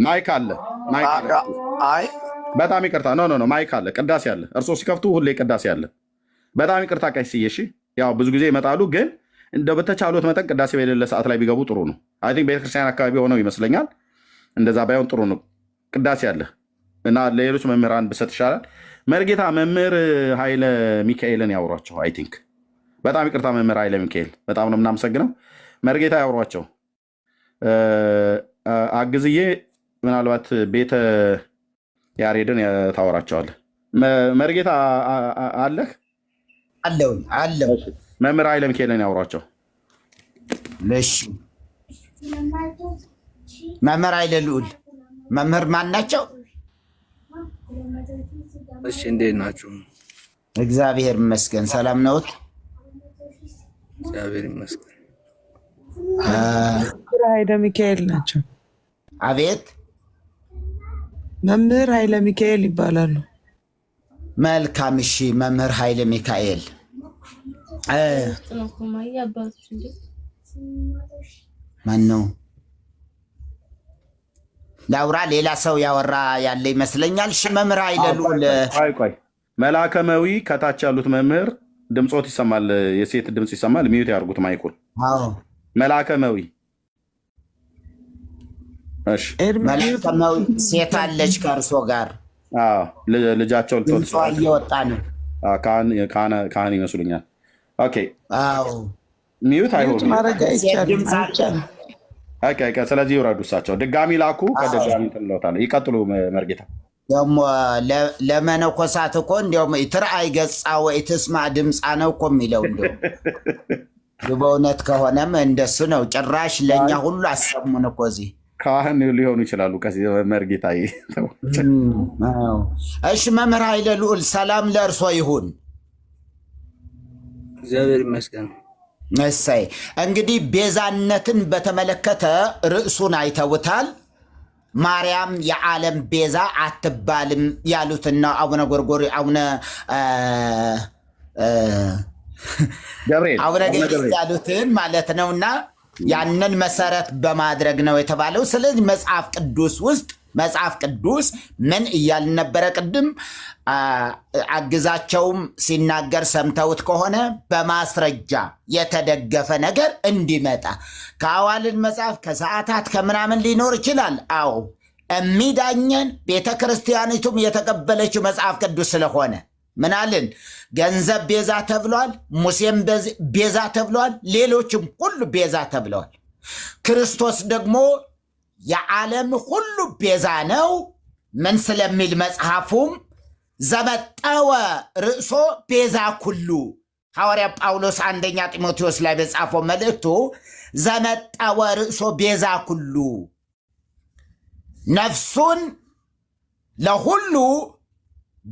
ማይክ አለ። አይ በጣም ይቅርታ። ኖ ማይክ አለ፣ ቅዳሴ አለ። እርሶ ሲከፍቱ ሁሌ ቅዳሴ አለ። በጣም ይቅርታ ቀሲስ። እሺ ያው ብዙ ጊዜ ይመጣሉ፣ ግን እንደው በተቻሉት መጠን ቅዳሴ በሌለ ሰዓት ላይ ቢገቡ ጥሩ ነው። አይ ቲንክ ቤተክርስቲያን አካባቢ ሆነው ይመስለኛል። እንደዛ ባይሆን ጥሩ ነው። ቅዳሴ አለ እና ለሌሎች መምህራን ብሰጥ ይሻላል። መርጌታ መምህር ኃይለ ሚካኤልን ያውሯቸው። አይ ቲንክ በጣም ይቅርታ መምህር ኃይለ ሚካኤል፣ በጣም ነው የምናመሰግነው። መርጌታ ያውሯቸው። አግዝዬ ምናልባት ቤተ ያሬድን ታወራቸዋለህ። መርጌታ አለህ? አለው። መምህር ኃይለ ሚካኤልን ያውሯቸው። እሺ መምህር ኃይለ ልዑል መምህር ማን ናቸው? እሺ እንዴት ናችሁ? እግዚአብሔር ይመስገን። ሰላም ነዎት? እግዚአብሔር ይመስገን። መምህር ኃይለ ሚካኤል ናቸው። አቤት። መምህር ኃይለ ሚካኤል ይባላሉ። መልካም። እሺ መምህር ኃይለ ሚካኤል ማን ነው? ላውራ ሌላ ሰው ያወራ ያለ ይመስለኛል። እሺ መምህር ኃይለ ልዑል ቆይ መላከመዊ ከታች ያሉት መምህር ድምፆት ይሰማል፣ የሴት ድምፅ ይሰማል። ሚዩት ያርጉት ማይኩን። መላከመዊ እሺ መላከመዊ ሴት አለች ከእርሶ ጋር? ልጃቸው ድምጿ እየወጣ ነው። ካህን ይመስሉኛል። ኦኬ ሚዩት አይሆኑ። ስለዚህ ይውረዱ እሳቸው። ድጋሚ ላኩ። ከድጋሚ ትለውታለ። ይቀጥሉ መርጌታ። ደግሞ ለመነኮሳት እኮ እንዲያውም ትርአይ ገጻ ወይ ትስማ ድምፃ ነው እኮ የሚለው። እንዲያው በእውነት ከሆነም እንደሱ ነው። ጭራሽ ለእኛ ሁሉ አሰሙን እኮ እዚህ ካህን ሊሆኑ ይችላሉ። መርጌታ። እሺ መምህር ኃይለ ልዑል ሰላም ለእርሶ ይሁን። እግዚአብሔር ይመስገን። እሰይ። እንግዲህ ቤዛነትን በተመለከተ ርዕሱን አይተውታል። ማርያም የዓለም ቤዛ አትባልም ያሉትና አቡነ ጎርጎሪ አቡነ ገብርኤል ያሉትን ማለት ነውና ያንን መሰረት በማድረግ ነው የተባለው። ስለዚህ መጽሐፍ ቅዱስ ምን እያልን ነበረ ቅድም? አግዛቸውም ሲናገር ሰምተውት ከሆነ በማስረጃ የተደገፈ ነገር እንዲመጣ ከአዋልድ መጽሐፍ ከሰዓታት ከምናምን ሊኖር ይችላል። አዎ የሚዳኘን ቤተ ክርስቲያኒቱም የተቀበለችው መጽሐፍ ቅዱስ ስለሆነ ምናልን ገንዘብ ቤዛ ተብሏል፣ ሙሴም ቤዛ ተብሏል፣ ሌሎችም ሁሉ ቤዛ ተብለዋል። ክርስቶስ ደግሞ የዓለም ሁሉ ቤዛ ነው። ምን ስለሚል መጽሐፉም ዘመጠወ ርእሶ ቤዛ ኩሉ። ሐዋርያ ጳውሎስ አንደኛ ጢሞቴዎስ ላይ በጻፈው መልእክቱ ዘመጠወ ርእሶ ቤዛ ኩሉ፣ ነፍሱን ለሁሉ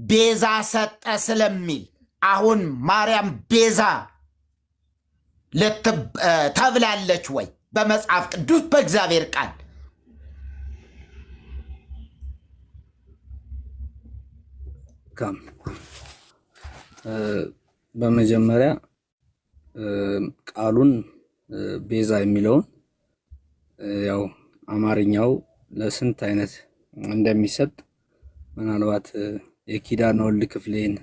ቤዛ ሰጠ ስለሚል አሁን ማርያም ቤዛ ተብላለች ወይ? በመጽሐፍ ቅዱስ በእግዚአብሔር ቃል በመጀመሪያ ቃሉን ቤዛ የሚለውን ያው አማርኛው ለስንት አይነት እንደሚሰጥ ምናልባት የኪዳነ ወልድ ክፍሌን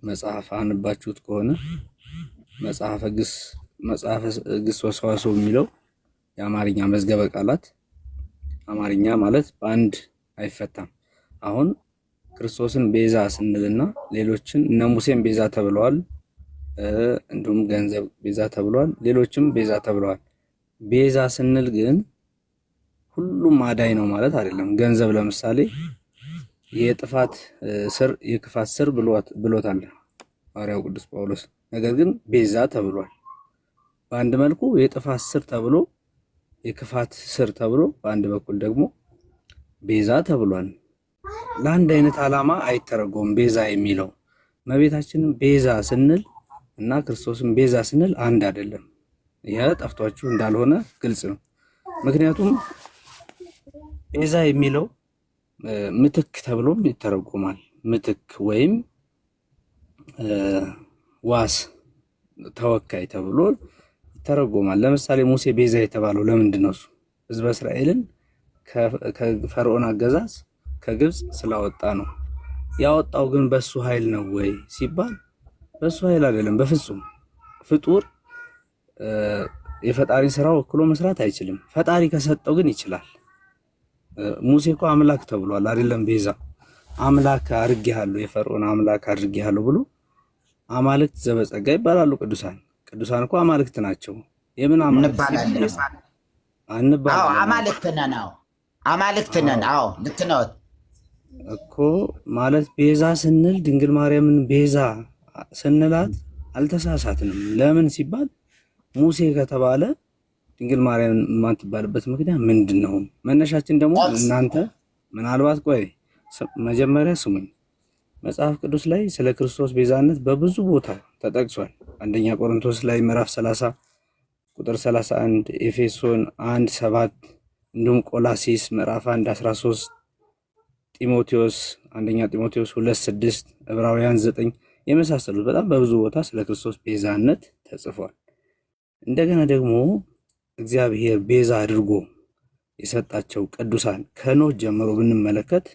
መጽሐፍ አንባችሁት ከሆነ መጽሐፈ ግስ ወሰዋስው የሚለው የአማርኛ መዝገበ ቃላት አማርኛ ማለት በአንድ አይፈታም። አሁን ክርስቶስን ቤዛ ስንልና ሌሎችን እነ ሙሴን ቤዛ ተብለዋል፣ እንዲሁም ገንዘብ ቤዛ ተብለዋል፣ ሌሎችም ቤዛ ተብለዋል። ቤዛ ስንል ግን ሁሉም አዳኝ ነው ማለት አይደለም። ገንዘብ ለምሳሌ የጥፋት ስር የክፋት ስር ብሎታል ሐዋርያው ቅዱስ ጳውሎስ። ነገር ግን ቤዛ ተብሏል። በአንድ መልኩ የጥፋት ስር ተብሎ የክፋት ስር ተብሎ በአንድ በኩል ደግሞ ቤዛ ተብሏል። ለአንድ አይነት ዓላማ አይተረጎም ቤዛ የሚለው። እመቤታችንን ቤዛ ስንል እና ክርስቶስን ቤዛ ስንል አንድ አይደለም። ይሄ ጠፍቷችሁ እንዳልሆነ ግልጽ ነው። ምክንያቱም ቤዛ የሚለው ምትክ ተብሎም ይተረጎማል። ምትክ ወይም ዋስ ተወካይ ተብሎ ይተረጎማል። ለምሳሌ ሙሴ ቤዛ የተባለው ለምንድን ነው? እሱ ሕዝበ እስራኤልን ከፈርዖን አገዛዝ ከግብፅ ስላወጣ ነው። ያወጣው ግን በሱ ኃይል ነው ወይ ሲባል በሱ ኃይል አይደለም። በፍጹም ፍጡር የፈጣሪን ስራ ወክሎ መስራት አይችልም። ፈጣሪ ከሰጠው ግን ይችላል። ሙሴ እኮ አምላክ ተብሏል አይደለም? ቤዛ አምላክ አድርጌሃለሁ፣ የፈርዖን አምላክ አድርጌሃለሁ ብሎ አማልክት ዘበጸጋ ይባላሉ ቅዱሳን። ቅዱሳን እኮ አማልክት ናቸው። የምን አማልክት አማልክት ነን? አማልክት ነን። አዎ ልክ ነው እኮ ማለት ቤዛ ስንል ድንግል ማርያምን ቤዛ ስንላት አልተሳሳትንም። ለምን ሲባል ሙሴ ከተባለ ድንግል ማርያም የማትባልበት ምክንያት ምንድን ነው? መነሻችን ደግሞ እናንተ ምናልባት ቆይ መጀመሪያ ስሙኝ። መጽሐፍ ቅዱስ ላይ ስለ ክርስቶስ ቤዛነት በብዙ ቦታ ተጠቅሷል። አንደኛ ቆሮንቶስ ላይ ምዕራፍ 30 ቁጥር 31፣ ኤፌሶን 1:7 እንዲሁም ቆላሲስ ምዕራፍ 1:13፣ ጢሞቴዎስ አንደኛ ጢሞቴዎስ 2:6፣ ዕብራውያን 9 የመሳሰሉት በጣም በብዙ ቦታ ስለ ክርስቶስ ቤዛነት ተጽፏል። እንደገና ደግሞ እግዚአብሔር ቤዛ አድርጎ የሰጣቸው ቅዱሳን ከኖህ ጀምሮ ብንመለከት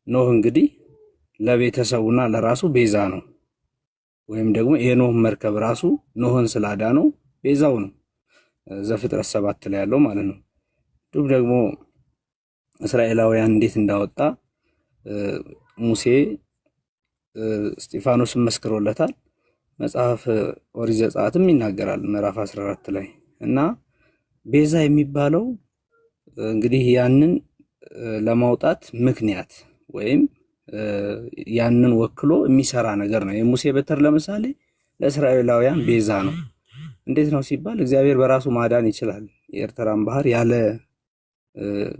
ኖህ እንግዲህ ለቤተሰቡና ለራሱ ቤዛ ነው። ወይም ደግሞ የኖህ መርከብ ራሱ ኖህን ስላዳነው ቤዛው ነው። ዘፍጥረት 7 ላይ ያለው ማለት ነው። እንዲሁም ደግሞ እስራኤላውያን እንዴት እንዳወጣ ሙሴ እስጢፋኖስን መስክሮለታል። መጽሐፍ ኦሪት ዘጸአትም ይናገራል ምዕራፍ 14 ላይ እና ቤዛ የሚባለው እንግዲህ ያንን ለማውጣት ምክንያት ወይም ያንን ወክሎ የሚሰራ ነገር ነው። የሙሴ በትር ለምሳሌ ለእስራኤላውያን ቤዛ ነው። እንዴት ነው ሲባል እግዚአብሔር በራሱ ማዳን ይችላል። የኤርትራን ባህር ያለ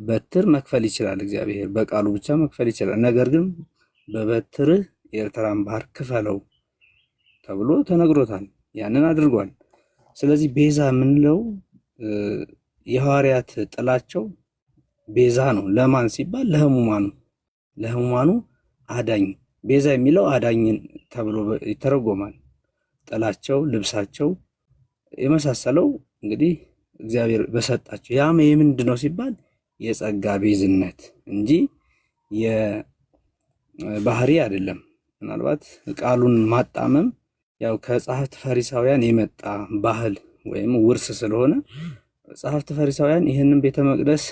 በትር መክፈል ይችላል። እግዚአብሔር በቃሉ ብቻ መክፈል ይችላል። ነገር ግን በበትርህ የኤርትራን ባህር ክፈለው ተብሎ ተነግሮታል። ያንን አድርጓል። ስለዚህ ቤዛ የምንለው የሐዋርያት ጥላቸው ቤዛ ነው። ለማን ሲባል ለሕሙማኑ አዳኝ። ቤዛ የሚለው አዳኝን ተብሎ ይተረጎማል። ጥላቸው፣ ልብሳቸው የመሳሰለው እንግዲህ እግዚአብሔር በሰጣቸው ያም የምንድን ነው ሲባል የጸጋ ቤዝነት እንጂ የባህሪ አይደለም። ምናልባት ቃሉን ማጣመም ያው ከጸሐፍት ፈሪሳውያን የመጣ ባህል ወይም ውርስ ስለሆነ ጸሐፍት ፈሪሳውያን ይህንን ቤተ መቅደስ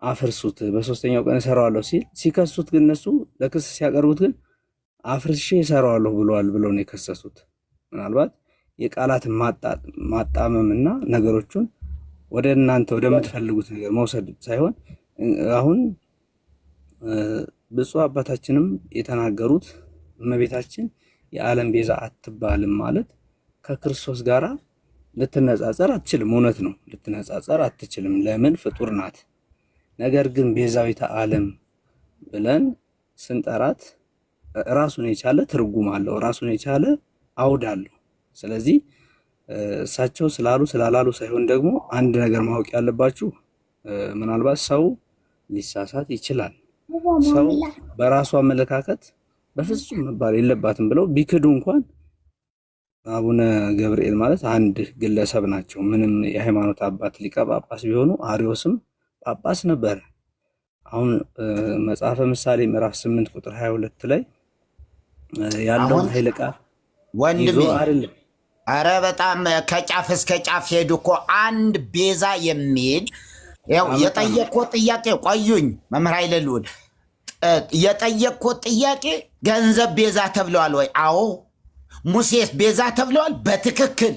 አፍርሱት በሶስተኛው ቀን እሰራዋለሁ ሲከሱት ግን እነሱ ለክስ ሲያቀርቡት ግን አፍርሼ እሰራዋለሁ ብለዋል ብለው ነው የከሰሱት። ምናልባት የቃላት ማጣመምና ነገሮቹን ወደ እናንተ ወደምትፈልጉት ነገር መውሰድ ሳይሆን አሁን ብፁዕ አባታችንም የተናገሩት እመቤታችን የዓለም ቤዛ አትባልም ማለት ከክርስቶስ ጋር ልትነጻጸር አትችልም። እውነት ነው፣ ልትነጻጸር አትችልም። ለምን? ፍጡር ናት። ነገር ግን ቤዛዊተ ዓለም ብለን ስንጠራት ራሱን የቻለ ትርጉም አለው፣ ራሱን የቻለ አውድ አለው። ስለዚህ እሳቸው ስላሉ ስላላሉ ሳይሆን ደግሞ አንድ ነገር ማወቅ ያለባችሁ ምናልባት ሰው ሊሳሳት ይችላል። ሰው በራሱ አመለካከት በፍጹም መባል የለባትም ብለው ቢክዱ እንኳን አቡነ ገብርኤል ማለት አንድ ግለሰብ ናቸው። ምንም የሃይማኖት አባት ሊቀ ጳጳስ ቢሆኑ አሪዮስም ጳጳስ ነበር። አሁን መጽሐፈ ምሳሌ ምዕራፍ 8 ቁጥር 22 ላይ ያለውን ኃይለ ቃል ወንድሜ አይደለም። አረ በጣም ከጫፍ እስከ ጫፍ ሄዱ እኮ አንድ ቤዛ የሚል ያው የጠየቅኩት ጥያቄ ቆዩኝ መምህር ኃይለልዑል የጠየቅኩት ጥያቄ ገንዘብ ቤዛ ተብለዋል ወይ? አዎ። ሙሴስ ቤዛ ተብለዋል? በትክክል።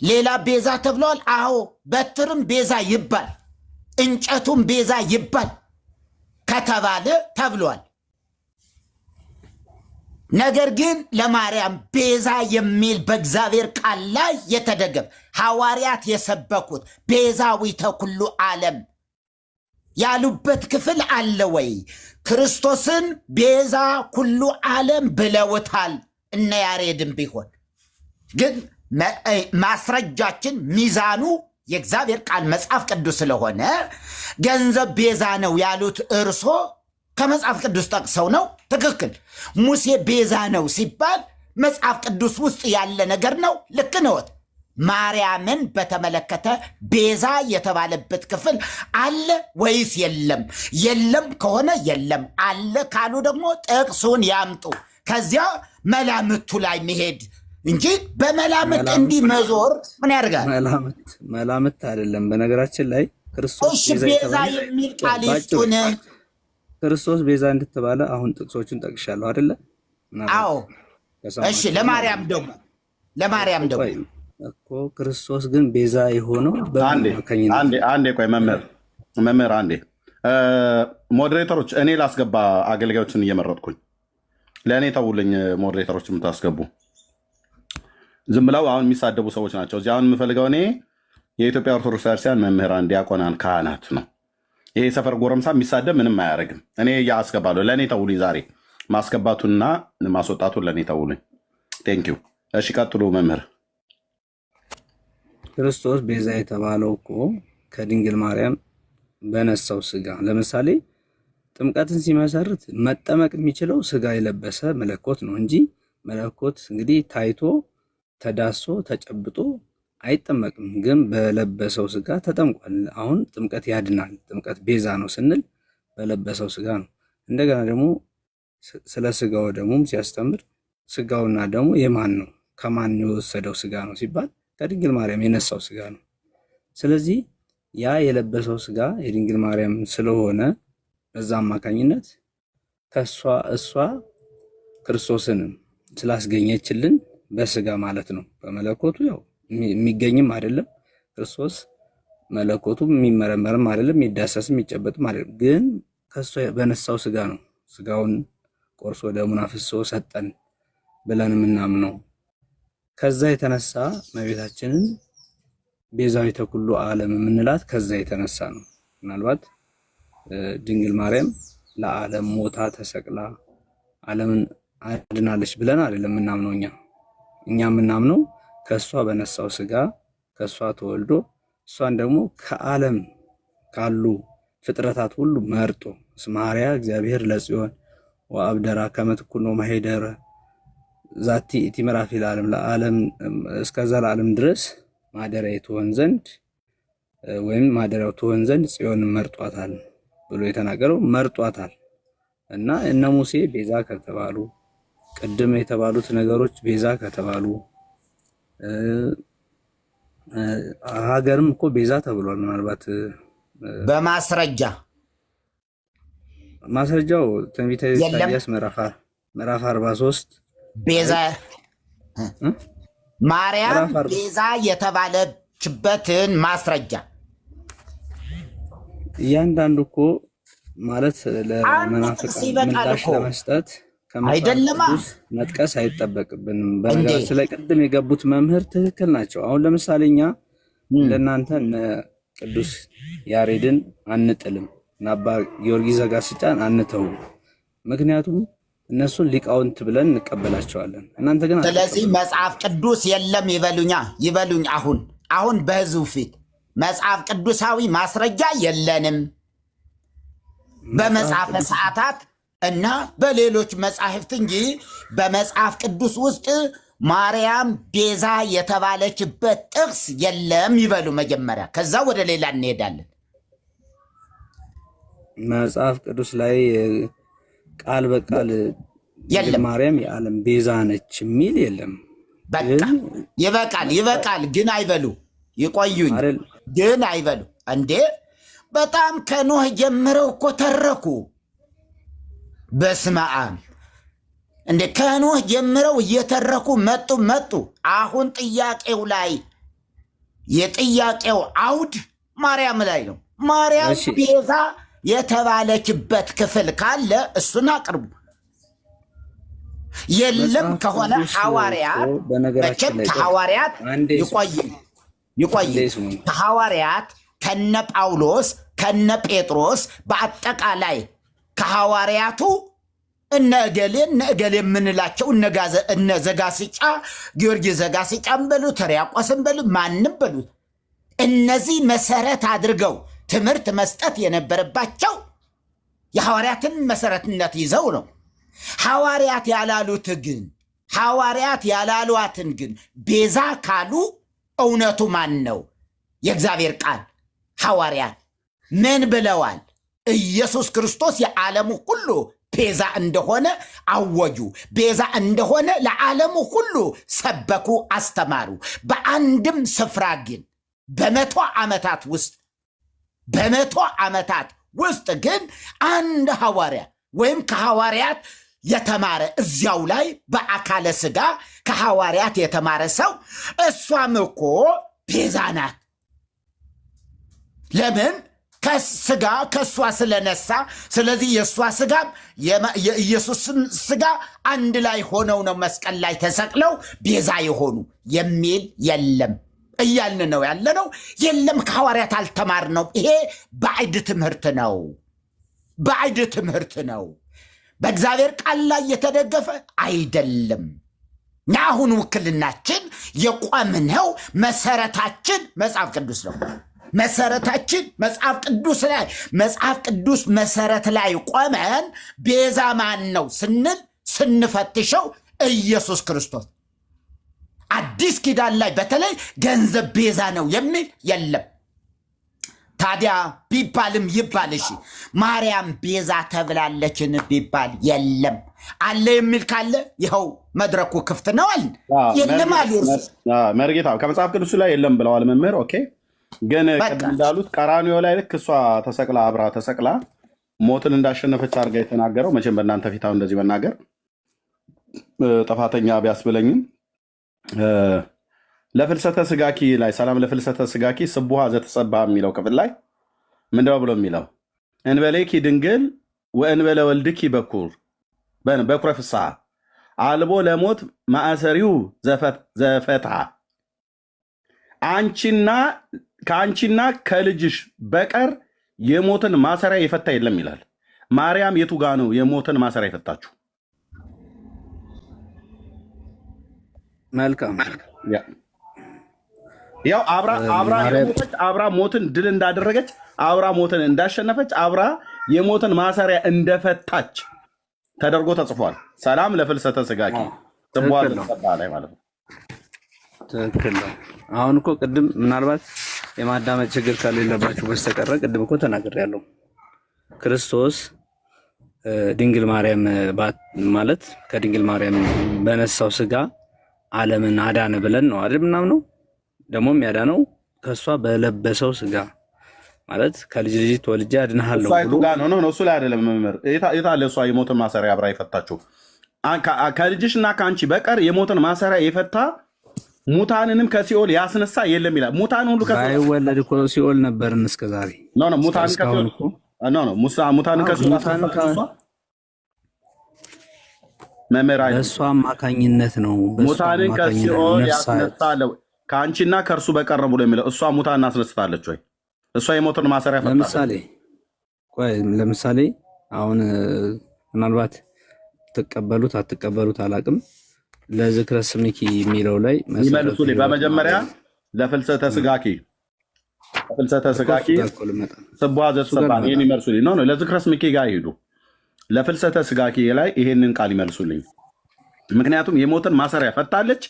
ሌላ ቤዛ ተብለዋል? አዎ። በትርም ቤዛ ይባል እንጨቱም ቤዛ ይባል ከተባለ ተብሏል። ነገር ግን ለማርያም ቤዛ የሚል በእግዚአብሔር ቃል ላይ የተደገፈ ሐዋርያት የሰበኩት ቤዛዊተ ኩሉ ዓለም ያሉበት ክፍል አለ ወይ? ክርስቶስን ቤዛ ኩሉ ዓለም ብለውታል እነ ያሬድም ቢሆን ግን ማስረጃችን ሚዛኑ የእግዚአብሔር ቃል መጽሐፍ ቅዱስ ስለሆነ ገንዘብ ቤዛ ነው ያሉት እርሶ ከመጽሐፍ ቅዱስ ጠቅሰው ነው። ትክክል። ሙሴ ቤዛ ነው ሲባል መጽሐፍ ቅዱስ ውስጥ ያለ ነገር ነው። ልክ ነዎት። ማርያምን በተመለከተ ቤዛ የተባለበት ክፍል አለ ወይስ የለም? የለም ከሆነ የለም፣ አለ ካሉ ደግሞ ጥቅሱን ያምጡ። ከዚያ መላምቱ ላይ መሄድ እንጂ በመላምት እንዲህ መዞር ምን ያደርጋል? መላምት አይደለም። በነገራችን ላይ ክርስቶስ ቤዛ የሚል ቃል ይስጡን። ክርስቶስ ቤዛ እንድትባለ አሁን ጥቅሶቹን ጠቅሻለሁ አይደለ? አዎ። እሺ ለማርያም ደግሞ እኮ ክርስቶስ ግን ቤዛ የሆነው አንዴ ቆይ መምህር አንዴ ሞዴሬተሮች እኔ ላስገባ አገልጋዮችን እየመረጥኩኝ ለእኔ ተውልኝ። ሞዴሬተሮች የምታስገቡ ዝም ብለው አሁን የሚሳደቡ ሰዎች ናቸው። እዚህ አሁን የምፈልገው እኔ የኢትዮጵያ ኦርቶዶክስ ክርስቲያን መምህራን፣ ዲያቆናን፣ ካህናት ነው። ይሄ ሰፈር ጎረምሳ የሚሳደብ ምንም አያደርግም። እኔ አስገባለሁ። ለእኔ ተውልኝ። ዛሬ ማስገባቱና ማስወጣቱን ለእኔ ተውልኝ። ቴንኪው። እሺ ቀጥሉ መምህር። ክርስቶስ ቤዛ የተባለው እኮ ከድንግል ማርያም በነሳው ስጋ። ለምሳሌ ጥምቀትን ሲመሰርት መጠመቅ የሚችለው ስጋ የለበሰ መለኮት ነው እንጂ መለኮት እንግዲህ ታይቶ ተዳሶ ተጨብጦ አይጠመቅም። ግን በለበሰው ስጋ ተጠምቋል። አሁን ጥምቀት ያድናል፣ ጥምቀት ቤዛ ነው ስንል በለበሰው ስጋ ነው። እንደገና ደግሞ ስለ ስጋው ደሙም ሲያስተምር ስጋውና ደሙ የማን ነው ከማን የወሰደው ስጋ ነው ሲባል ከድንግል ማርያም የነሳው ስጋ ነው። ስለዚህ ያ የለበሰው ስጋ የድንግል ማርያም ስለሆነ በዛ አማካኝነት እሷ ክርስቶስንም ስላስገኘችልን በስጋ ማለት ነው። በመለኮቱ ያው የሚገኝም አይደለም ክርስቶስ፣ መለኮቱ የሚመረመርም አይደለም፣ የሚዳሰስም የሚጨበጥም አይደለም። ግን ከሷ በነሳው ስጋ ነው። ስጋውን ቆርሶ ደሙን አፍሶ ሰጠን ብለን የምናምነው ከዛ የተነሳ እመቤታችንን ቤዛዊተ ኩሉ ዓለም የምንላት ከዛ የተነሳ ነው። ምናልባት ድንግል ማርያም ለዓለም ሞታ ተሰቅላ ዓለምን አድናለች ብለን አይደለም የምናምነው። እኛ የምናምነው ከእሷ በነሳው ስጋ ከእሷ ተወልዶ እሷን ደግሞ ከዓለም ካሉ ፍጥረታት ሁሉ መርጦ እስመ ሐረያ እግዚአብሔር ለጽዮን ወአብደራ ከመ ትኩኖ ማኅደረ ዛቲ እቲ ምዕራፍ ለዓለም ለዓለም እስከ ዘላለም ድረስ ማደሪያ ትሆን ዘንድ ወይም ማደሪያው ትሆን ዘንድ ጽዮን መርጧታል ብሎ የተናገረው መርጧታል። እና እነ ሙሴ ቤዛ ከተባሉ ቅድም የተባሉት ነገሮች ቤዛ ከተባሉ ሀገርም እኮ ቤዛ ተብሏል። ምናልባት ማስረጃው ትንቢተ ኢሳይያስ ምዕራፍ 43 ቤዛ ማርያም ቤዛ የተባለችበትን ማስረጃ እያንዳንዱ እኮ ማለት ለመናፍቃን ምላሽ ለመስጠት አይደለም መጥቀስ አይጠበቅብንም። በነገራችን ላይ ቅድም የገቡት መምህር ትክክል ናቸው። አሁን ለምሳሌ እኛ እንደናንተ ቅዱስ ያሬድን አንጥልም እና አባ ጊዮርጊስ ዘጋስጫን አንተውም። ምክንያቱም እነሱን ሊቃውንት ብለን እንቀበላቸዋለን። እናንተ ግን ስለዚህ መጽሐፍ ቅዱስ የለም ይበሉኝ። አሁን በህዝቡ ፊት መጽሐፍ ቅዱሳዊ ማስረጃ የለንም። በመጽሐፈ ሰዓታት እና በሌሎች መጻሕፍት እንጂ በመጽሐፍ ቅዱስ ውስጥ ማርያም ቤዛ የተባለችበት ጥቅስ የለም ይበሉ መጀመሪያ፣ ከዛ ወደ ሌላ እንሄዳለን። መጽሐፍ ቅዱስ ላይ ቃል በቃል የለም ማርያም የዓለም ቤዛ ነች የሚል የለም። በቃ ይበቃል። ግን አይበሉ፣ ይቆዩኝ። ግን አይበሉ እንዴ! በጣም ከኖህ ጀምረው እኮ ተረኩ። በስመ አብ እንደ ከኖህ ጀምረው እየተረኩ መጡ። አሁን ጥያቄው ላይ የጥያቄው አውድ ማርያም ላይ ነው። ማርያም ቤዛ የተባለችበት ክፍል ካለ እሱን አቅርቡ። የለም ከሆነ ሐዋርያት መቼም ከሐዋርያት ይቆይ ከሐዋርያት ከነ ጳውሎስ ከነ ጴጥሮስ በአጠቃላይ ከሐዋርያቱ እነ እገሌ የምንላቸው እነ ዘጋስጫ ጊዮርጊስ ዘጋስጫን በሉ ተሪያቆስን በሉ ማንም በሉ እነዚህ መሰረት አድርገው ትምህርት መስጠት የነበረባቸው የሐዋርያትን መሰረትነት ይዘው ነው። ሐዋርያት ያላሏትን ግን ቤዛ ካሉ እውነቱ ማን ነው? የእግዚአብሔር ቃል ሐዋርያት ምን ብለዋል? ኢየሱስ ክርስቶስ የዓለሙ ሁሉ ቤዛ እንደሆነ አወጁ። ቤዛ እንደሆነ ለዓለሙ ሁሉ ሰበኩ፣ አስተማሩ። በአንድም ስፍራ ግን በመቶ ዓመታት ውስጥ ግን አንድ ሐዋርያ ወይም ከሐዋርያት የተማረ እዚያው ላይ በአካለ ሥጋ ከሐዋርያት የተማረ ሰው እሷም እኮ ቤዛ ናት። ለምን? ከሥጋ ከእሷ ስለነሳ። ስለዚህ የእሷ ሥጋም የኢየሱስም ሥጋ አንድ ላይ ሆነው ነው መስቀል ላይ ተሰቅለው ቤዛ የሆኑ የሚል የለም እያልን ነው ያለነው። የለም ከሐዋርያት አልተማርነው። ይሄ ባዕድ ትምህርት ነው። በእግዚአብሔር ቃል ላይ የተደገፈ አይደለም። አሁን ውክልናችን የቆምነው መሰረታችን መጽሐፍ ቅዱስ ነው። መሰረታችን መጽሐፍ ቅዱስ መሰረት ላይ ቆመን ቤዛ ማን ነው ስንፈትሸው ኢየሱስ ክርስቶስ። አዲስ ኪዳን ላይ በተለይ ገንዘብ ቤዛ ነው የሚል የለም። ታዲያ ቢባልም ይባል እሺ ማርያም ቤዛ ተብላለችን ቢባል የለም። አለ የሚል ካለ ይኸው መድረኩ ክፍት ነው አለ። የለም አሉ መርጌታ ከመጽሐፍ ቅዱስ ላይ የለም ብለዋል መምህር። ኦኬ ግን ቅድም እንዳሉት ቀራንዮ ላይ ልክ እሷ አብራ ተሰቅላ ሞትን እንዳሸነፈች አድርጋ የተናገረው መቼም በእናንተ ፊት አሁን እንደዚህ መናገር ጥፋተኛ ቢያስብለኝም ለፍልሰተ ስጋኪ ላይ ሰላም ለፍልሰተ ስጋኪ ስቡሃ ዘተጸባህ የሚለው ክፍል ላይ ምንድነው ብሎ የሚለው? እንበሌኪ ድንግል ወእንበለ ወልድኪ በኩረ ፍስሐ አልቦ ለሞት ማእሰሪው ዘፈትሐ። ከአንቺና ከልጅሽ በቀር የሞትን ማሰሪያ የፈታ የለም ይላል። ማርያም የቱ ጋ ነው የሞትን ማሰሪያ የፈታችሁ? መልካም ያው አብራ ሞትን ድል እንዳደረገች አብራ ሞትን እንዳሸነፈች አብራ የሞትን ማሰሪያ እንደፈታች ተደርጎ ተጽፏል። ሰላም ለፍልሰተ ስጋኪ ላይ ማለት ነው። ትክክል ነው። አሁን እኮ ቅድም ምናልባት የማዳመጥ ችግር ከሌለባችሁ በስተቀረ ቅድም እኮ ተናግሬያለሁ። ክርስቶስ ድንግል ማርያም ማለት ከድንግል ማርያም በነሳው ስጋ ዓለምን አዳነ ብለን ነው አይደል? ምናምን ነው ደግሞ የሚያዳነው ከእሷ በለበሰው ስጋ ማለት ከልጅ ተወልጄ አድንሃለሁ ብሎ ነው። እሱ ላይ አይደለም መምህር። የታለ እሷ የሞትን ማሰሪያ አብራ የፈታችው? ከልጅሽ እና ከአንቺ በቀር የሞትን ማሰሪያ የፈታ ሙታንንም ከሲኦል ያስነሳ የለም ይላል። ሙታን ሁሉ ባይወለድ እኮ ሲኦል ነበርን እስከዛሬ። ሙታንን ከሲኦል ያስነሳ በእሷ አማካኝነት ነው። ሙታንን ከሲኦል ያስነሳለው ከአንቺና ከእርሱ በቀር ብሎ የሚለው እሷ ሙታንን አስነስታለች ወይ? እሷ የሞትን ማሰሪያ ፈታለች? ለምሳሌ አሁን ምናልባት ትቀበሉት አትቀበሉት አላቅም። ለዝክረ ስምኪ የሚለው ላይ ይመልሱልኝ። በመጀመሪያ ለፍልሰተ ስጋኪ ስቡሃ ዘተጸባህ ይህን ይመልሱልኝ። ለዝክረ ስምኪ ጋር ይሄዱ። ለፍልሰተ ስጋኪ ላይ ይሄንን ቃል ይመልሱልኝ። ምክንያቱም የሞትን ማሰሪያ ፈታለች፣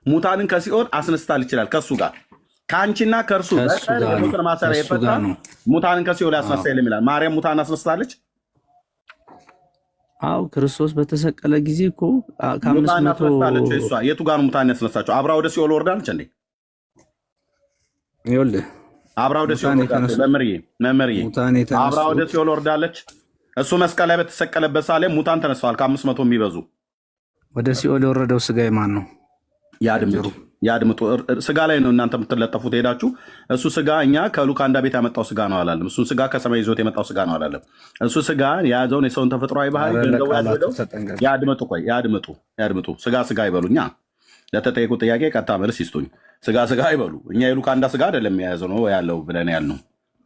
ሙታንን ከሲኦል አስነስታል ይችላል። ከሱ ጋር ከአንቺና ከእርሱ በቀር የሞትን ማሰሪያ የፈታ ሙታንን ከሲኦል ያስነሳ የለም ይላል። ማርያም ሙታንን አስነስታለች። አው ክርስቶስ በተሰቀለ ጊዜ እኮ የቱ ጋር ሙታንን ያስነሳቸው? አብራ ወደ ሲኦል ወርዳለች እንዴ? ይኸውልህ አብራ ወደ ሲኦል ወርዳለች። መምህርዬ አብራ ወደ ሲኦል ወርዳለች። እሱ መስቀል ላይ በተሰቀለበት ሳለ ሙታን ተነስተዋል፣ ከ500 የሚበዙ። ወደ ሲኦል የወረደው ስጋ የማን ነው? ያድምጡ። ስጋ ላይ ነው እናንተ የምትለጠፉት ሄዳችሁ። እሱ ስጋ እኛ ከሉካንዳ ቤት ያመጣው ስጋ ነው አላለም። እሱ ስጋ ከሰማይ ይዞት የመጣው ስጋ ነው አላለም። እሱ ስጋ የያዘውን የሰውን ተፈጥሯዊ ባህሪ ገንዘቡ ያለው። ያድምጡ፣ ቆይ ያድምጡ። ስጋ ይበሉኛ። ለተጠየቁ ጥያቄ ቀጥታ መልስ ይስጡኝ። ስጋ ይበሉ። እኛ የሉካንዳ ስጋ አይደለም የያዘው ነው ያለው ብለን ያልነው።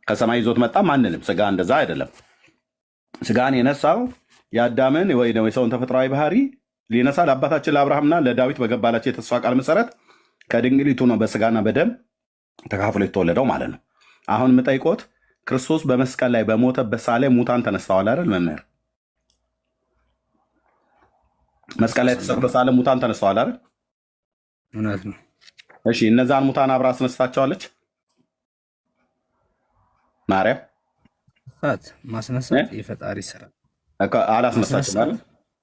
ከሰማይ ይዞት መጣ ማንንም። ስጋ እንደዛ አይደለም። ስጋን የነሳው የአዳምን ወይ የሰውን ተፈጥሯዊ ባህሪ ሊነሳ ለአባታችን ለአብርሃምና ለዳዊት በገባላቸው የተስፋ ቃል መሰረት ከድንግሊቱ ነው በስጋና በደም ተካፍሎ የተወለደው ማለት ነው። አሁን የምጠይቆት ክርስቶስ በመስቀል ላይ በሞተበት ሳለ ሙታን ተነስተዋል አይደል መምህር? መስቀል ላይ ተሰቅሎ ሳለ ሙታን ተነስተዋል አይደል? እውነት ነው። እሺ እነዛን ሙታን አብራ አስነስታቸዋለች ማርያም? ማስነሳት የፈጣሪ ስራ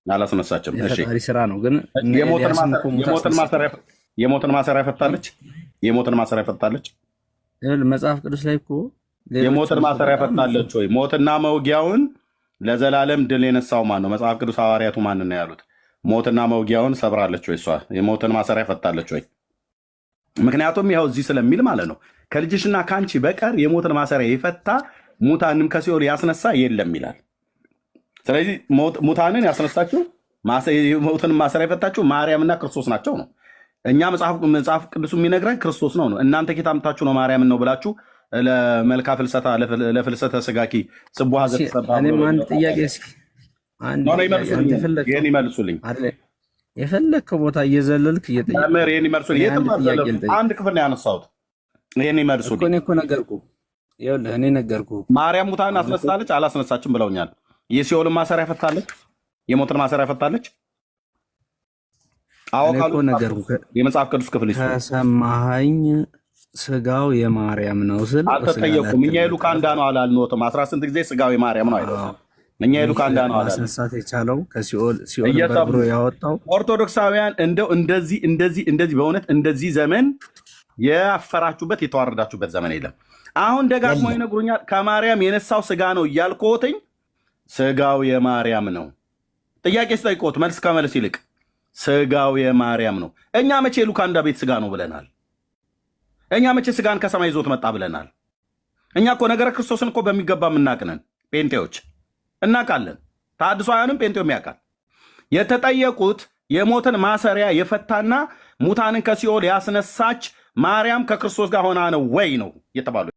አላስነሳችም። የፈጣሪ ስራ ነው። ግን የሞትን ማሰሪያ ፈታለች። የሞትን ማሰሪያ ፈታለች። መጽሐፍ ቅዱስ ላይ እኮ የሞትን ማሰሪያ ፈታለች ወይ? ሞትና መውጊያውን ለዘላለም ድል የነሳው ማን ነው? መጽሐፍ ቅዱስ ሐዋርያቱ ማን ነው ያሉት? ሞትና መውጊያውን ሰብራለች ወይ? እሷ የሞትን ማሰሪያ ፈታለች ወይ? ምክንያቱም ያው እዚህ ስለሚል ማለት ነው ከልጅሽና ከአንቺ በቀር የሞትን ማሰሪያ የፈታ ሙታንም ከሲኦል ያስነሳ የለም ይላል። ስለዚህ ሙታንን ያስነሳችው ሞትን ማሰሪያ የፈታችው ማርያምና ክርስቶስ ናቸው ነው። እኛ መጽሐፍ ቅዱስ የሚነግረን ክርስቶስ ነው ነው። እናንተ ኬት አምጥታችሁ ነው ማርያምን ነው ብላችሁ ለመልካ ፍልሰታ ለፍልሰተ ስጋኪ ጽቡሃ አንድ ጥያቄ ይህን ይመልሱልኝ። የፈለግከው ቦታ እየዘለልክ ይህን ይመልሱልኝ። አንድ ክፍል ነው ያነሳሁት። ይህን ይመልሱልኝ። እኔ እኮ ነገርኩህ። ይኸውልህ እኔ ነገርኩህ። ማርያም ሙታንን አስነሳለች አላስነሳችም ብለውኛል። የሲኦልን ማሰሪያ ፈታለች፣ የሞትን ማሰሪያ ፈታለች። አወቃሉ የመጽሐፍ ቅዱስ ክፍል ከሰማኸኝ ስጋው የማርያም ነው ስል አልተጠየቁም። እኛ የሉካንዳ ነው አላልኖትም። 18 ጊዜ ስጋው የማርያም ነው አይደለም። እኛ የሉካንዳ ነው አላልንም። ማስነሳት የቻለው ከሲኦል በርብሮ ያወጣው ኦርቶዶክሳውያን እንደው እንደዚህ በእውነት እንደዚህ ዘመን ያፈራችሁበት የተዋረዳችሁበት ዘመን የለም። አሁን ደጋግሞ ይነግሩኛል ከማርያም የነሳው ስጋ ነው እያልኩትኝ ስጋው የማርያም ነው። ጥያቄ ስጠይቆት መልስ ከመልስ ይልቅ ስጋው የማርያም ነው። እኛ መቼ ሉካንዳ ቤት ስጋ ነው ብለናል? እኛ መቼ ስጋን ከሰማይ ይዞት መጣ ብለናል? እኛ እኮ ነገረ ክርስቶስን እኮ በሚገባ የምናቅነን ጴንጤዎች እናውቃለን። ተሐድሶውያንም ጴንጤውም ያውቃል። የተጠየቁት የሞትን ማሰሪያ የፈታና ሙታንን ከሲኦል ያስነሳች ማርያም ከክርስቶስ ጋር ሆና ነው ወይ ነው የተባሉ